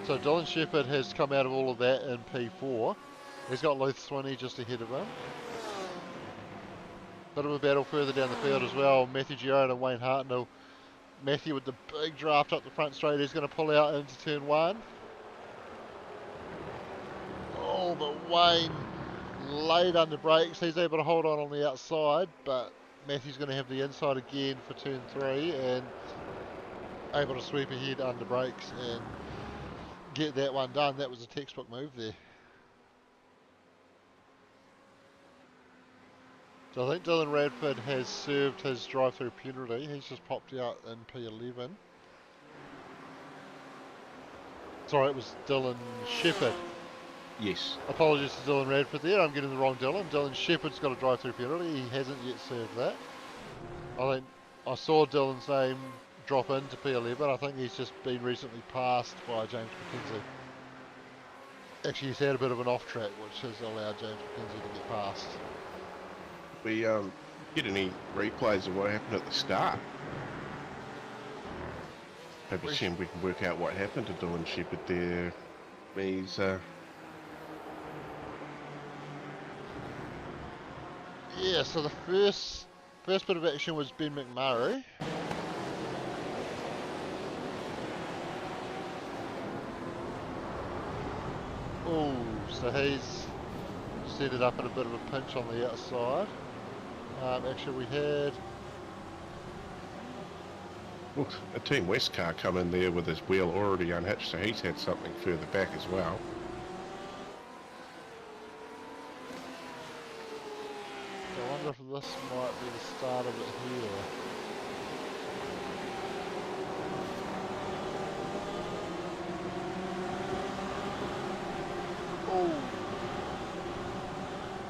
So Dylan Shepherd has come out of all of that in P4. He's got Luth Swinney just ahead of him. Bit of a battle further down the field as well. Matthew Giroud and Wayne Hartnell. Matthew with the big draft up the front straight. He's going to pull out into turn 1. Oh, but Wayne laid under brakes. He's able to hold on the outside, but Matthew's going to have the inside again for turn 3 and able to sweep ahead under brakes and get that one done. That was a textbook move there. So I think Dylan Radford has served his drive-through penalty. He's just popped out in P11. Sorry, it was Dylan Shepherd Yes. Apologies to Dylan Radford there, I'm getting the wrong Dylan. Dylan Shepherd's got a drive-through penalty, he hasn't yet served that. I think I saw Dylan's name drop into P11, I think he's just been recently passed by James McKenzie. Actually, he's had a bit of an off-track, which has allowed James McKenzie to get past. We get any replays of what happened at the start? Maybe see if we can work out what happened to Dylan Shepherd there. He's Yeah, so the first bit of action was Ben McMurray. Oh, so he's set it up in a bit of a pinch on the outside. Actually, we had... Well, a Team West car come in there with his wheel already unhitched, so he's had something further back as well. I wonder if this might be the start of it here. Oh!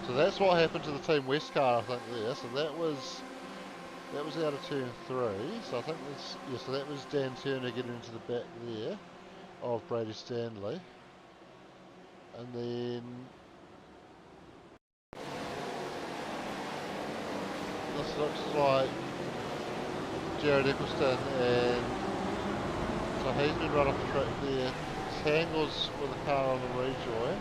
So that's what happened to the Team West car, I think, there. So that was out of turn 3. So I think this, yeah, so that was Dan Turner getting into the back there of Brady Stanley. And then this looks like Jared Eccleston, and so he's been run off the track there. Tangles with a car on the rejoin.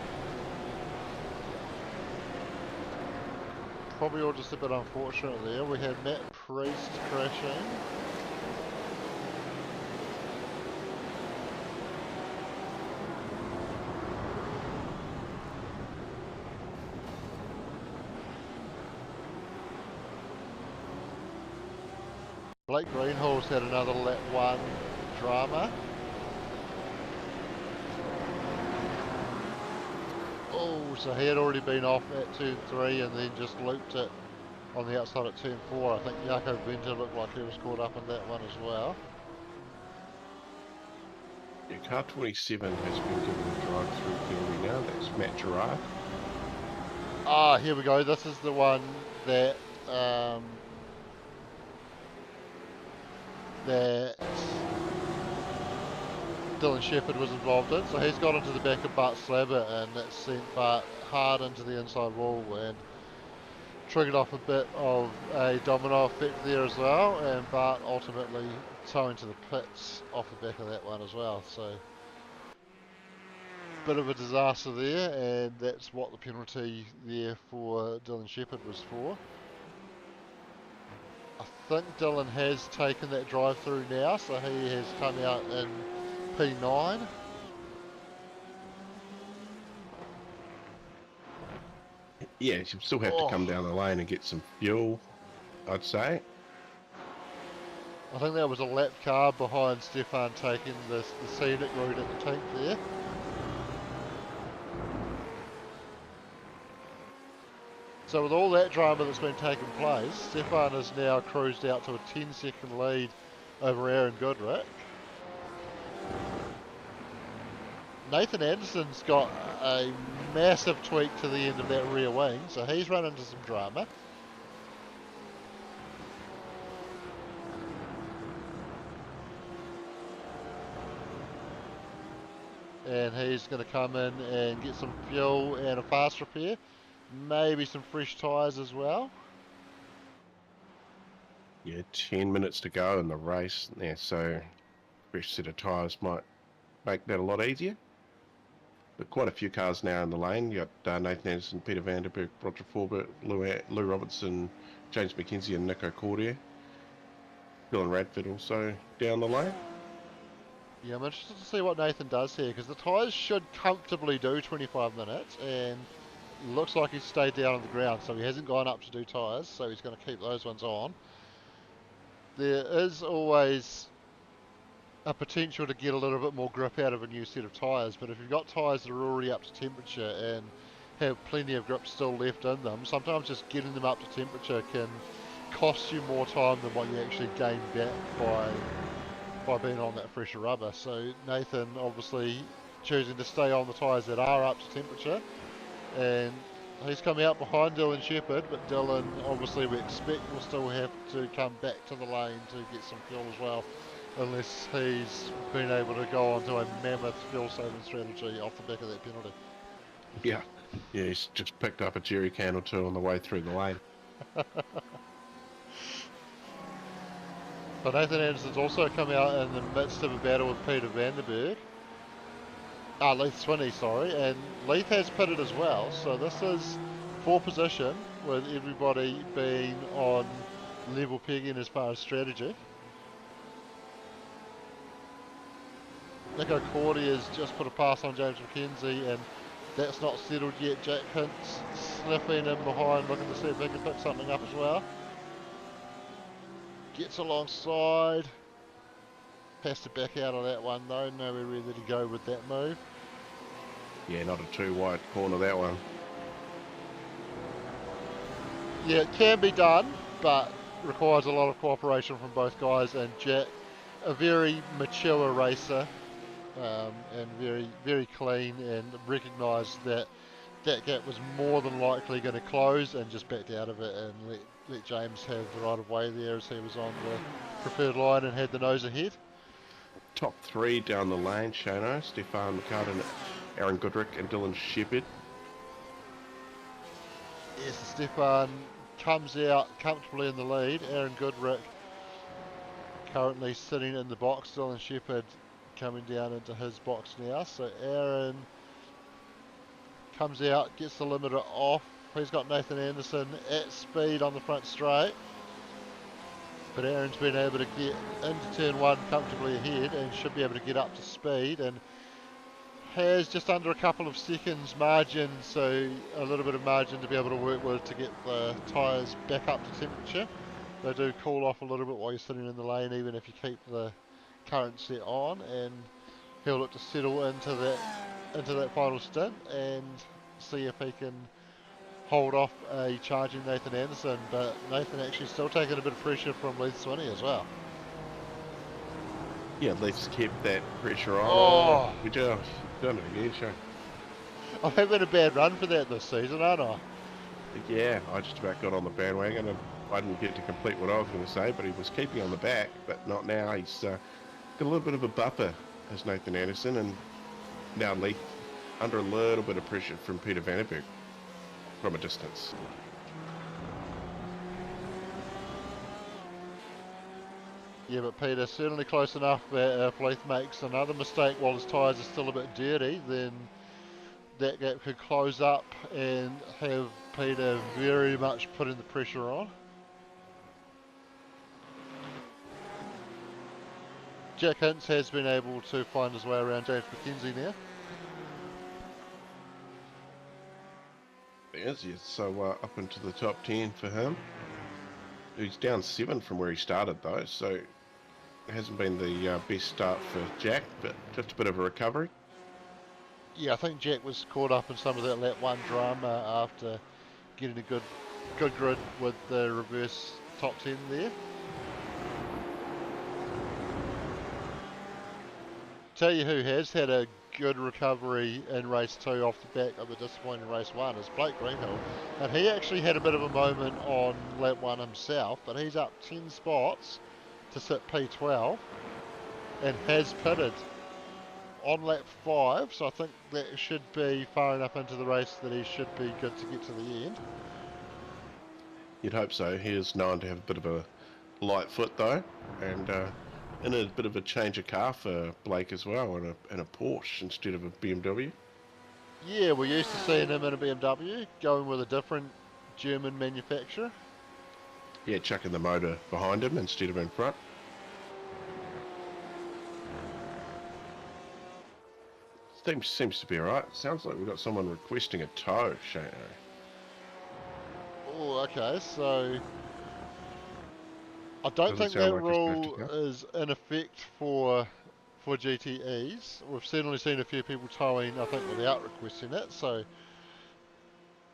Probably all just a bit unfortunate there. We had Matt Priest crashing. Blake Greenhall's had another lap 1 drama. Oh, so he had already been off at turn 3 and then just looped it on the outside at turn 4. I think Jaco Venter looked like he was caught up in that one as well. Yeah, car 27 has been given a drive-through penalty now. That's Matt Gerard. Ah, here we go. This is the one that that Dylan Shepherd was involved in. So he's got into the back of Bart Slabbert and that sent Bart hard into the inside wall and triggered off a bit of a domino effect there as well, and Bart ultimately towing to the pits off the back of that one as well. So bit of a disaster there, and that's what the penalty there for Dylan Shepherd was for. I think Dylan has taken that drive through now, so he has come out in P9. Yeah, you still have to come down the lane and get some fuel, I'd say. I think that was a lap car behind Stefan taking the scenic route at the tank there. So with all that drama that's been taking place, Stefan has now cruised out to a 10-second lead over Aaron Goodrick. Nathan Anderson's got a massive tweak to the end of that rear wing, so he's run into some drama. And he's going to come in and get some fuel and a fast repair. Maybe some fresh tyres as well. Yeah, 10 minutes to go in the race. Yeah, so fresh set of tyres might make that a lot easier. But quite a few cars now in the lane. You got Nathan Anderson, Peter Vanderberg, Roger Forbert, Lou Robertson, James McKenzie and Nico Cordier. Dylan Radford also down the lane. Yeah, I'm interested to see what Nathan does here, because the tyres should comfortably do 25 minutes, and looks like he's stayed down on the ground, so he hasn't gone up to do tyres, so he's going to keep those ones on. There is always a potential to get a little bit more grip out of a new set of tyres, but if you've got tyres that are already up to temperature and have plenty of grip still left in them, sometimes just getting them up to temperature can cost you more time than what you actually gain back by being on that fresher rubber. So Nathan obviously choosing to stay on the tyres that are up to temperature. And he's come out behind Dylan Shepherd, but Dylan, obviously we expect, will still have to come back to the lane to get some fuel as well, unless he's been able to go onto a mammoth fuel saving strategy off the back of that penalty. Yeah. Yeah, he's just picked up a jerry can or two on the way through the lane. But Nathan Anderson's also come out in the midst of a battle with Peter Vanderberg. Leith Swinney, sorry, and Leith has pitted as well, so this is for position with everybody being on level pegging as far as strategy. Nico Cordy has just put a pass on James McKenzie, and that's not settled yet. Jack Hintz sniffing in behind, looking to see if he can pick something up as well. Gets alongside. Has to back out of that one though, nowhere really to go with that move. Yeah, not a too wide corner, that one. Yeah, it can be done, but requires a lot of cooperation from both guys, and Jack, a very mature racer, and very clean, and recognised that that gap was more than likely going to close and just backed out of it and let James have the right of way there as he was on the preferred line and had the nose ahead. Top three down the lane, Shano, Stefan McCartan, Aaron Goodrick and Dylan Shepherd. Yes, Stefan comes out comfortably in the lead. Aaron Goodrick currently sitting in the box. Dylan Shepherd coming down into his box now. So Aaron comes out, gets the limiter off. He's got Nathan Anderson at speed on the front straight. But Aaron's been able to get into turn one comfortably ahead and should be able to get up to speed, and has just under a couple of seconds margin, so a little bit of margin to be able to work with to get the tyres back up to temperature. They do cool off a little bit while you're sitting in the lane, even if you keep the current set on, and he'll look to settle into that final stint and see if he can hold off a charging Nathan Anderson. But Nathan actually still taking a bit of pressure from Leith Swinney as well. Yeah, Leith's kept that pressure on. Oh. We done it again, Shane. I'm having a bad run for that this season, aren't I? Yeah, I just about got on the bandwagon and I didn't get to complete what I was going to say, but he was keeping on the back, but not now. He's got a little bit of a buffer as Nathan Anderson, and now Leith under a little bit of pressure from Peter Vanderberg from a distance. Yeah, but Peter certainly close enough that if Leith makes another mistake while his tyres are still a bit dirty, then that gap could close up and have Peter very much putting the pressure on. Jack Hintz has been able to find his way around James McKenzie now. Yes, so up into the top 10 for him. He's down 7 from where he started though, so it hasn't been the best start for Jack, but just a bit of a recovery. Yeah, I think Jack was caught up in some of that lap 1 drama after getting a good grid with the reverse top 10 there. Tell you who has had a good recovery in race 2 off the back of a disappointing race 1 is Blake Greenhill, and he actually had a bit of a moment on lap 1 himself, but he's up 10 spots to sit P12 and has pitted on lap 5, so I think that should be far enough into the race that he should be good to get to the end. You'd hope so. He is known to have a bit of a light foot though, and in a bit of a change of car for Blake as well, in a Porsche instead of a BMW. Yeah, we're used to seeing him in a BMW, going with a different German manufacturer. Yeah, chucking the motor behind him instead of in front. Seems to be alright. Sounds like we've got someone requesting a tow, Shane. Oh, okay, so I don't think that rule is in effect for GTEs. We've certainly seen a few people towing, I think, without requesting it, so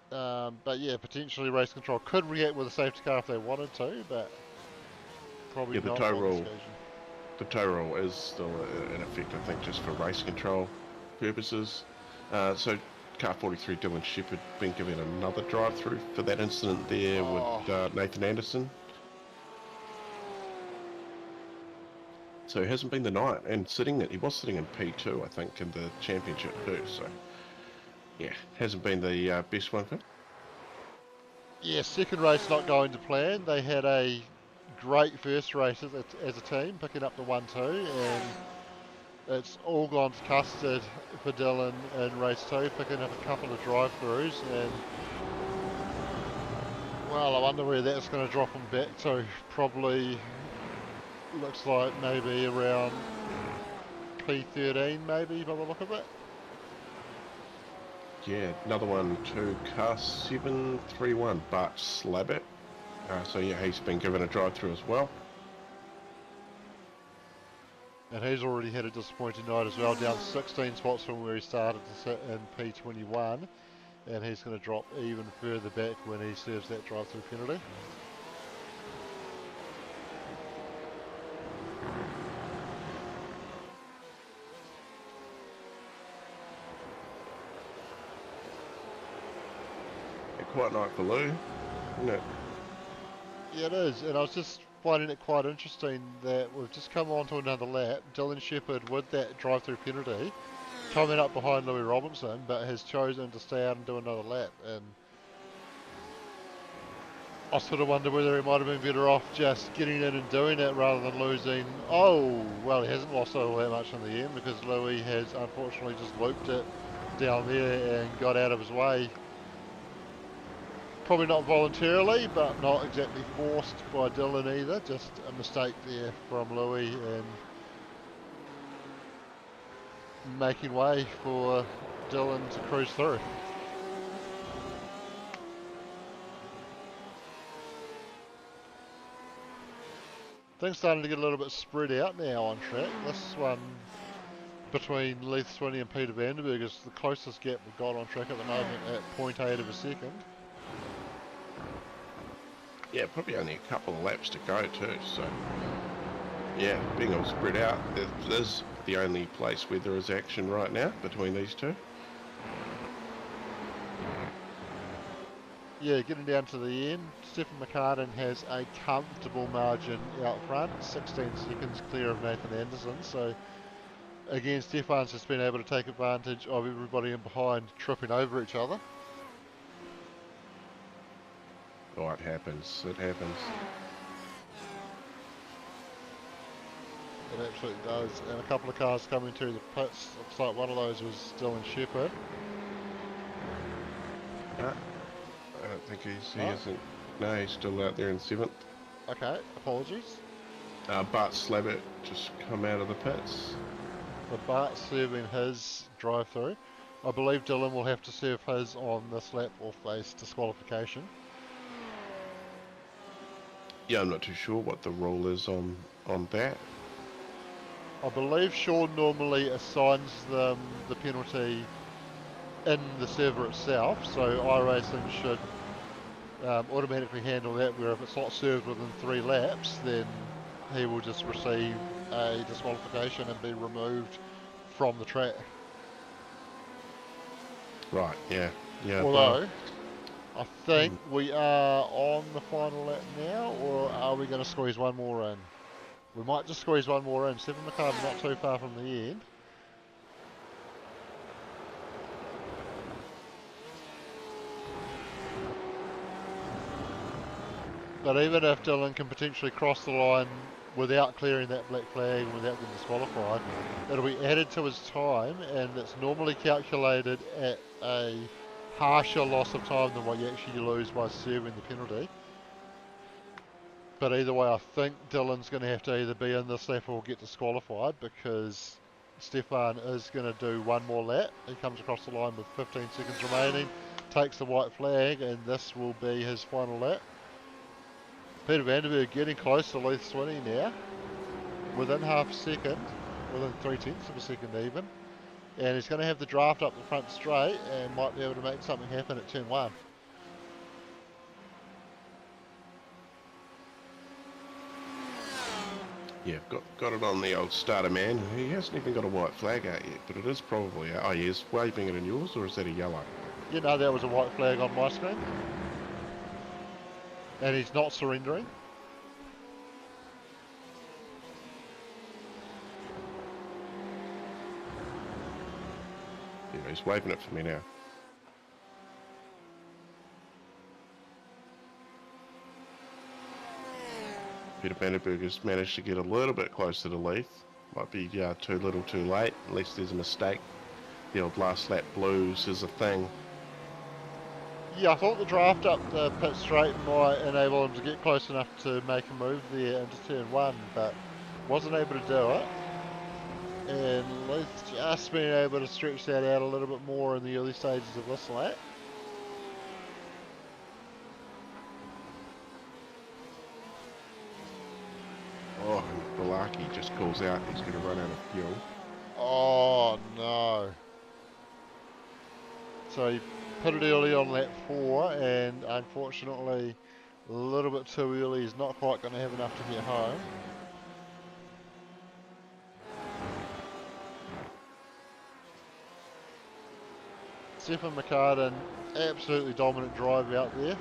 but yeah, potentially race control could react with a safety car if they wanted to, but probably yeah, the not tow on rule. this occasion. The tow rule is still in effect, I think, just for race control. purposes. So car 43 Dylan Shepherd been given another drive-through for that incident there with Nathan Anderson. So it hasn't been the night, and he was sitting in P2, I think, in the championship too. So yeah, hasn't been the best one for him. Yeah, second race not going to plan. They had a great first race as a team, picking up the 1-2, and it's all gone to custard for Dylan in race 2, picking up a couple of drive-throughs, and well, I wonder where that's going to drop him back to. Probably looks like maybe around P13, maybe, by the look of it. Yeah, another one to car 731 Bart Slabbit. So yeah, he's been given a drive-through as well. And he's already had a disappointing night as well, down 16 spots from where he started to sit in P21, and he's going to drop even further back when he serves that drive-through penalty. Quite night for Lou, isn't it? Yeah, it is, and I was just finding it quite interesting that we've just come on to another lap. Dylan Shepherd with that drive-through penalty, coming up behind Louis Robinson, but has chosen to stay out and do another lap. And I sort of wonder whether he might have been better off just getting in and doing it rather than losing. Oh, well, he hasn't lost all that much in the end because Louis has unfortunately just looped it down there and got out of his way. Probably not voluntarily, but not exactly forced by Dylan either. Just a mistake there from Louis and making way for Dylan to cruise through. Things starting to get a little bit spread out now on track. This one between Leith Swinney and Peter Vandenberg is the closest gap we've got on track at the moment at 0.8 of a second. Yeah, probably only a couple of laps to go too, so yeah, being all spread out, it is the only place where there is action right now between these two. Yeah, getting down to the end, Stephen McCartan has a comfortable margin out front, 16 seconds clear of Nathan Anderson, so again, Stefan's just been able to take advantage of everybody in behind tripping over each other. Oh, it happens. It happens. It absolutely does. And a couple of cars coming through the pits. Looks like one of those was Dylan Shepherd. I don't think he isn't. No, he's still out there in 7th. Okay, apologies. Bart Slabbit just come out of the pits. The Bart serving his drive-through. I believe Dylan will have to serve his on this lap or face disqualification. Yeah, I'm not too sure what the rule is on that. I believe Sean normally assigns them the penalty in the server itself, so iRacing should automatically handle that, where if it's not served within 3 laps, then he will just receive a disqualification and be removed from the track. Right, yeah. Although, I think we are on the final lap now, or are we going to squeeze one more in? We might just squeeze one more in. Stephen McCartan not too far from the end. But even if Dylan can potentially cross the line without clearing that black flag and without getting disqualified, it'll be added to his time, and it's normally calculated at a harsher loss of time than what you actually lose by serving the penalty. But either way, I think Dylan's going to have to either be in this lap or get disqualified, because Stefan is going to do one more lap. He comes across the line with 15 seconds remaining, takes the white flag, and this will be his final lap. Peter Vandenberg getting close to Leith Swinney now, within half a second, within 3/10 of a second even. And he's going to have the draft up the front straight and might be able to make something happen at turn 1. Yeah, got it on the old starter man. He hasn't even got a white flag out yet, but it is probably out. Oh, he is waving it in yours, or is that a yellow? You know, that was a white flag on my screen. And he's not surrendering. Yeah, he's waving it for me now. Peter Vandenberg has managed to get a little bit closer to Leith. Might be too little too late, unless there's a mistake. The old last lap blues is a thing. Yeah, I thought the draft up the pit straight might enable him to get close enough to make a move there into turn one, but wasn't able to do it. And Leith's just been able to stretch that out a little bit more in the early stages of this lap. Oh, and Balaki just calls out he's going to run out of fuel. Oh no. So he pitted early on lap 4 and unfortunately a little bit too early. He's not quite going to have enough to get home. Stephen McCartan, absolutely dominant drive out there.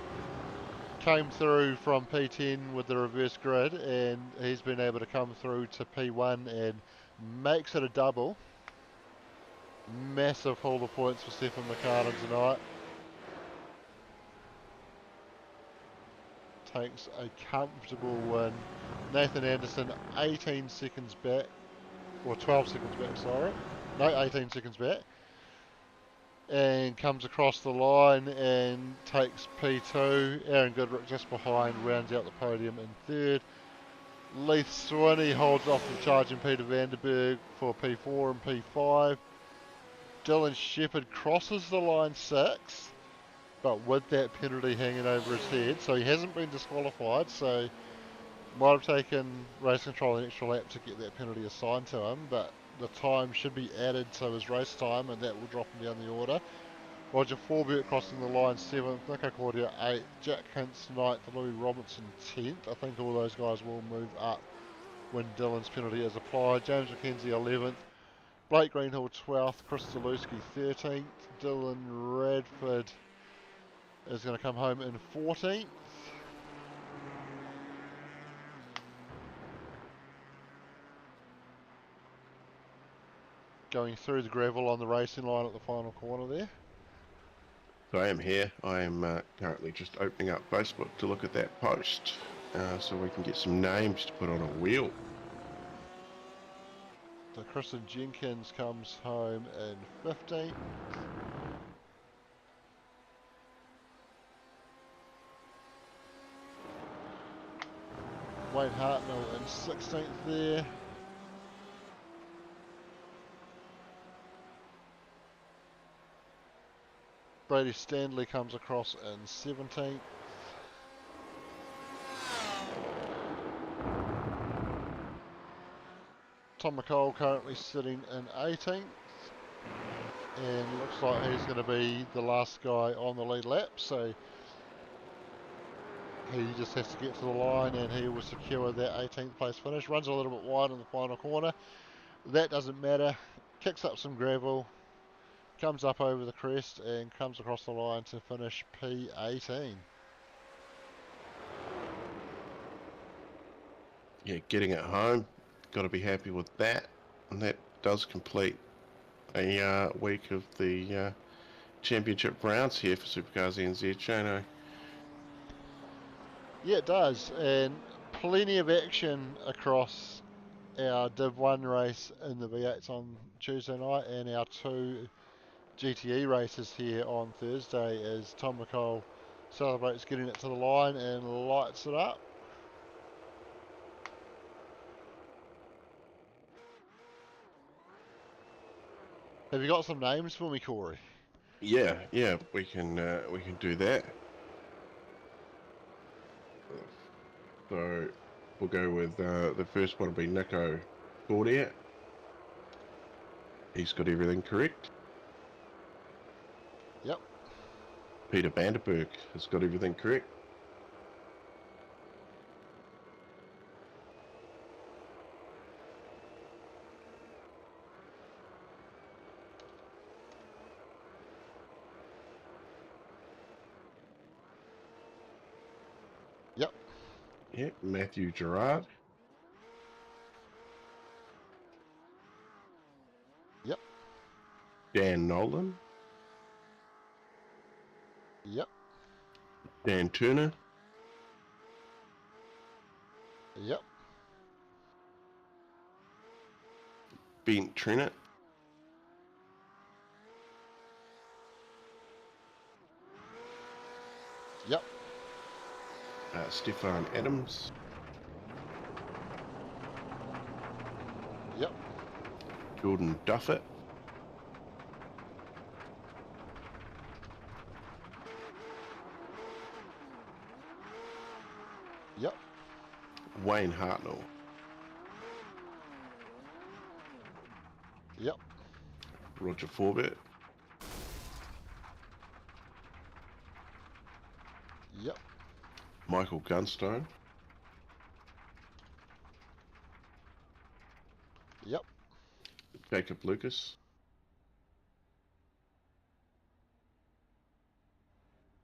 Came through from P10 with the reverse grid and he's been able to come through to P1 and makes it a double. Massive haul of points for Stephen McCartan tonight. Takes a comfortable win. Nathan Anderson 18 seconds back, or 12 seconds back, sorry. No, 18 seconds back. And comes across the line and takes P2. Aaron Goodrick just behind, rounds out the podium in third. Leith Swinney holds off the charging Peter Vandenberg for P4 and P5. Dylan Shepherd crosses the line 6, but with that penalty hanging over his head, so he hasn't been disqualified, so might have taken race control an extra lap to get that penalty assigned to him, but the time should be added to his race time and that will drop him down the order. Roger Forbert crossing the line 7th, Nico Cordia 8th, Jack Hintz 9th, Louis Robinson 10th. I think all those guys will move up when Dylan's penalty is applied. James McKenzie 11th, Blake Greenhill 12th, Chris Zalewski 13th, Dylan Radford is going to come home in 14th. Going through the gravel on the racing line at the final corner there. So I am here. I am currently just opening up Facebook to look at that post so we can get some names to put on a wheel. So Kristen Jenkins comes home in 15th. Wayne Hartnell in 16th there. Brady Stanley comes across in 17th. Tom McCall currently sitting in 18th. And looks like he's going to be the last guy on the lead lap, so he just has to get to the line and he will secure that 18th place finish. Runs a little bit wide in the final corner. That doesn't matter. Kicks up some gravel, comes up over the crest and comes across the line to finish P18. Yeah, getting it home. Got to be happy with that. And that does complete a week of the championship rounds here for Supercars NZ, Shano. Yeah, it does, and plenty of action across our Div 1 race in the V8s on Tuesday night and our 2 GTE races here on Thursday as Tom McCall celebrates getting it to the line and lights it up. Have you got some names for me, Corey? Yeah, we can do that. So we'll go with the first one will be Nico Cordia. He's got everything correct. Yep. Peter Vandenberg has got everything correct. Yep. Yeah, Matthew Gerard. Yep. Dan Nolan. Yep. Dan Turner. Yep. Bent Trennett. Yep. Stefan Adams. Yep. Jordan Duffett. Yep. Wayne Hartnell. Yep. Roger Forbett. Yep. Michael Gunstone. Yep. Jacob Lucas.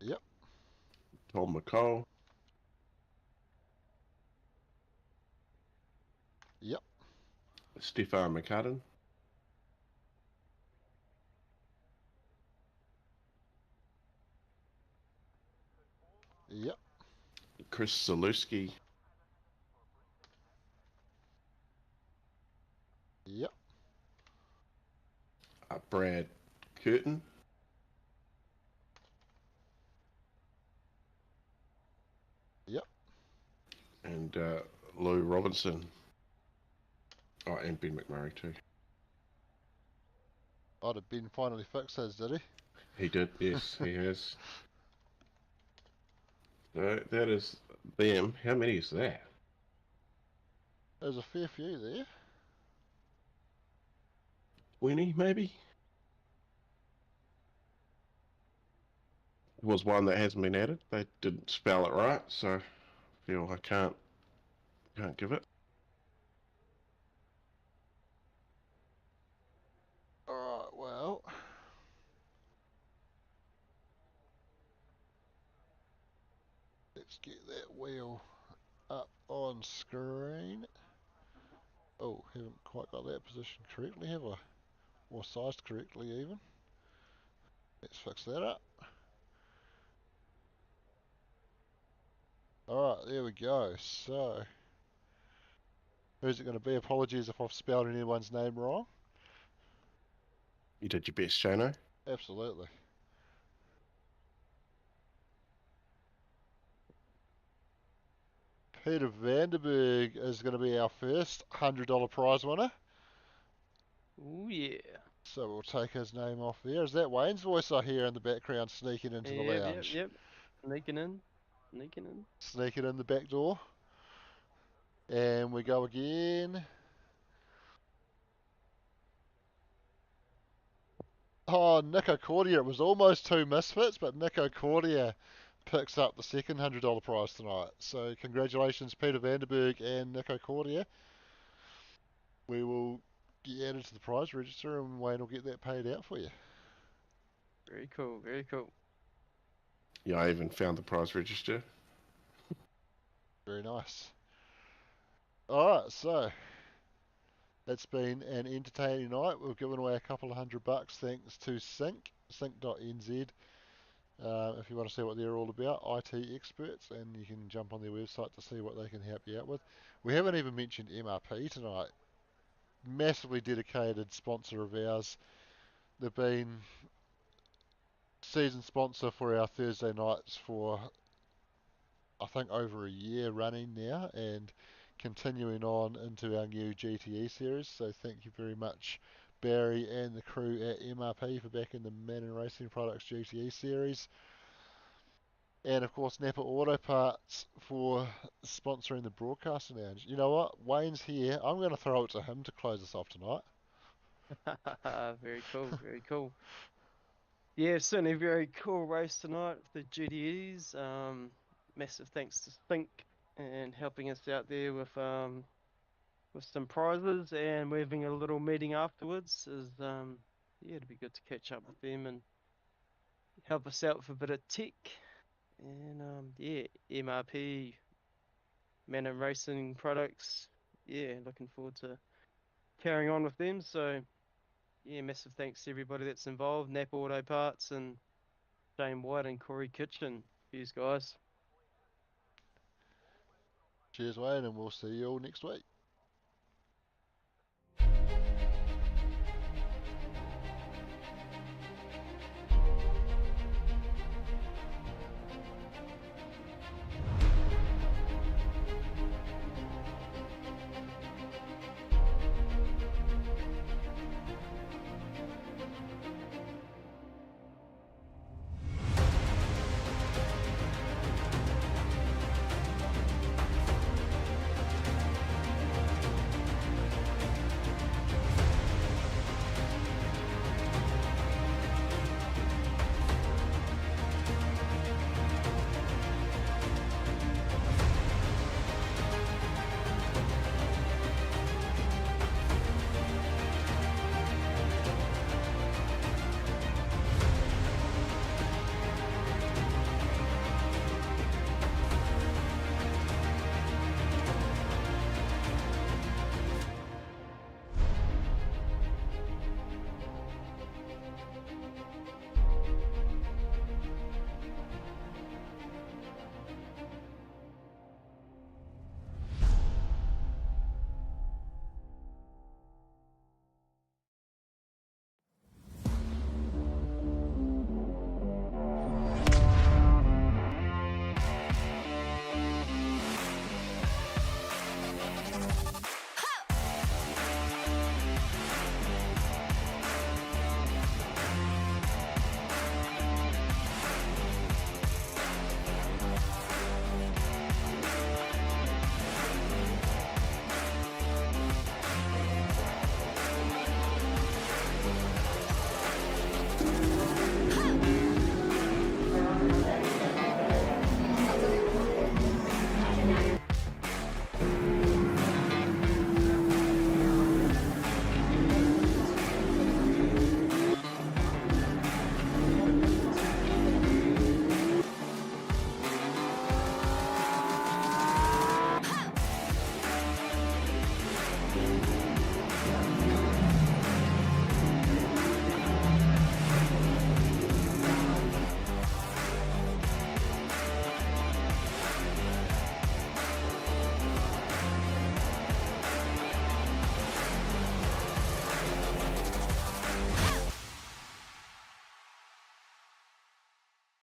Yep. Tom McCall. Yep. Stefan McCartan. Yep. Chris Zalewski. Yep. Brad Curtin. Yep. And Lou Robinson. Oh, and Ben McMurray too. I'd have been finally fixed his, did he? He did, yes, he has. So that is them. How many is that? There's a fair few there. 20 maybe? There was one that hasn't been added. They didn't spell it right, so I feel I can't give it. Alright, well. Let's get that wheel up on screen. Oh, haven't quite got that positioned correctly, have I? Or sized correctly even. Let's fix that up. Alright, there we go. So, who's it going to be? Apologies if I've spelled anyone's name wrong. You did your best, Shano. Absolutely. Peter Vanderberg is going to be our first $100 prize winner. Oh yeah. So we'll take his name off there. Is that Wayne's voice I hear in the background sneaking into the Yep, lounge? yep. Sneaking in. Sneaking in. Sneaking in the back door. And we go again. Oh, Nico Cordia. It was almost two misfits, but Nico Cordia picks up the second $100 prize tonight. So congratulations, Peter Vanderberg and Nico Cordia. We will get added to the prize register and Wayne will get that paid out for you. Very cool, very cool. Yeah, I even found the prize register. Very nice. Alright, so it's been an entertaining night. We've given away a couple of $100 thanks to sync.nz. If you want to see what they're all about, IT experts, and you can jump on their website to see what they can help you out with. We haven't even mentioned MRP tonight. Massively dedicated sponsor of ours. They've been season sponsor for our Thursday nights for I think over a year running now, and continuing on into our new GTE series. So thank you very much, Barry and the crew at MRP, for backing the Manon Racing Products GTE series. And of course, Napa Auto Parts for sponsoring the broadcasting lounge. You know what? Wayne's here. I'm going to throw it to him to close us off tonight. Very cool, very cool. Yeah, certainly a very cool race tonight for the GTEs. Massive thanks to Think and helping us out there with some prizes, and we're having a little meeting afterwards. Yeah, it'd be good to catch up with them and help us out with a bit of tech. And yeah, MRP Manon Racing products. Yeah, looking forward to carrying on with them. So yeah, massive thanks to everybody that's involved, Nap Auto Parts and Shane White and Corey Kitchen. Cheers, guys. Cheers, Wayne, and we'll see you all next week.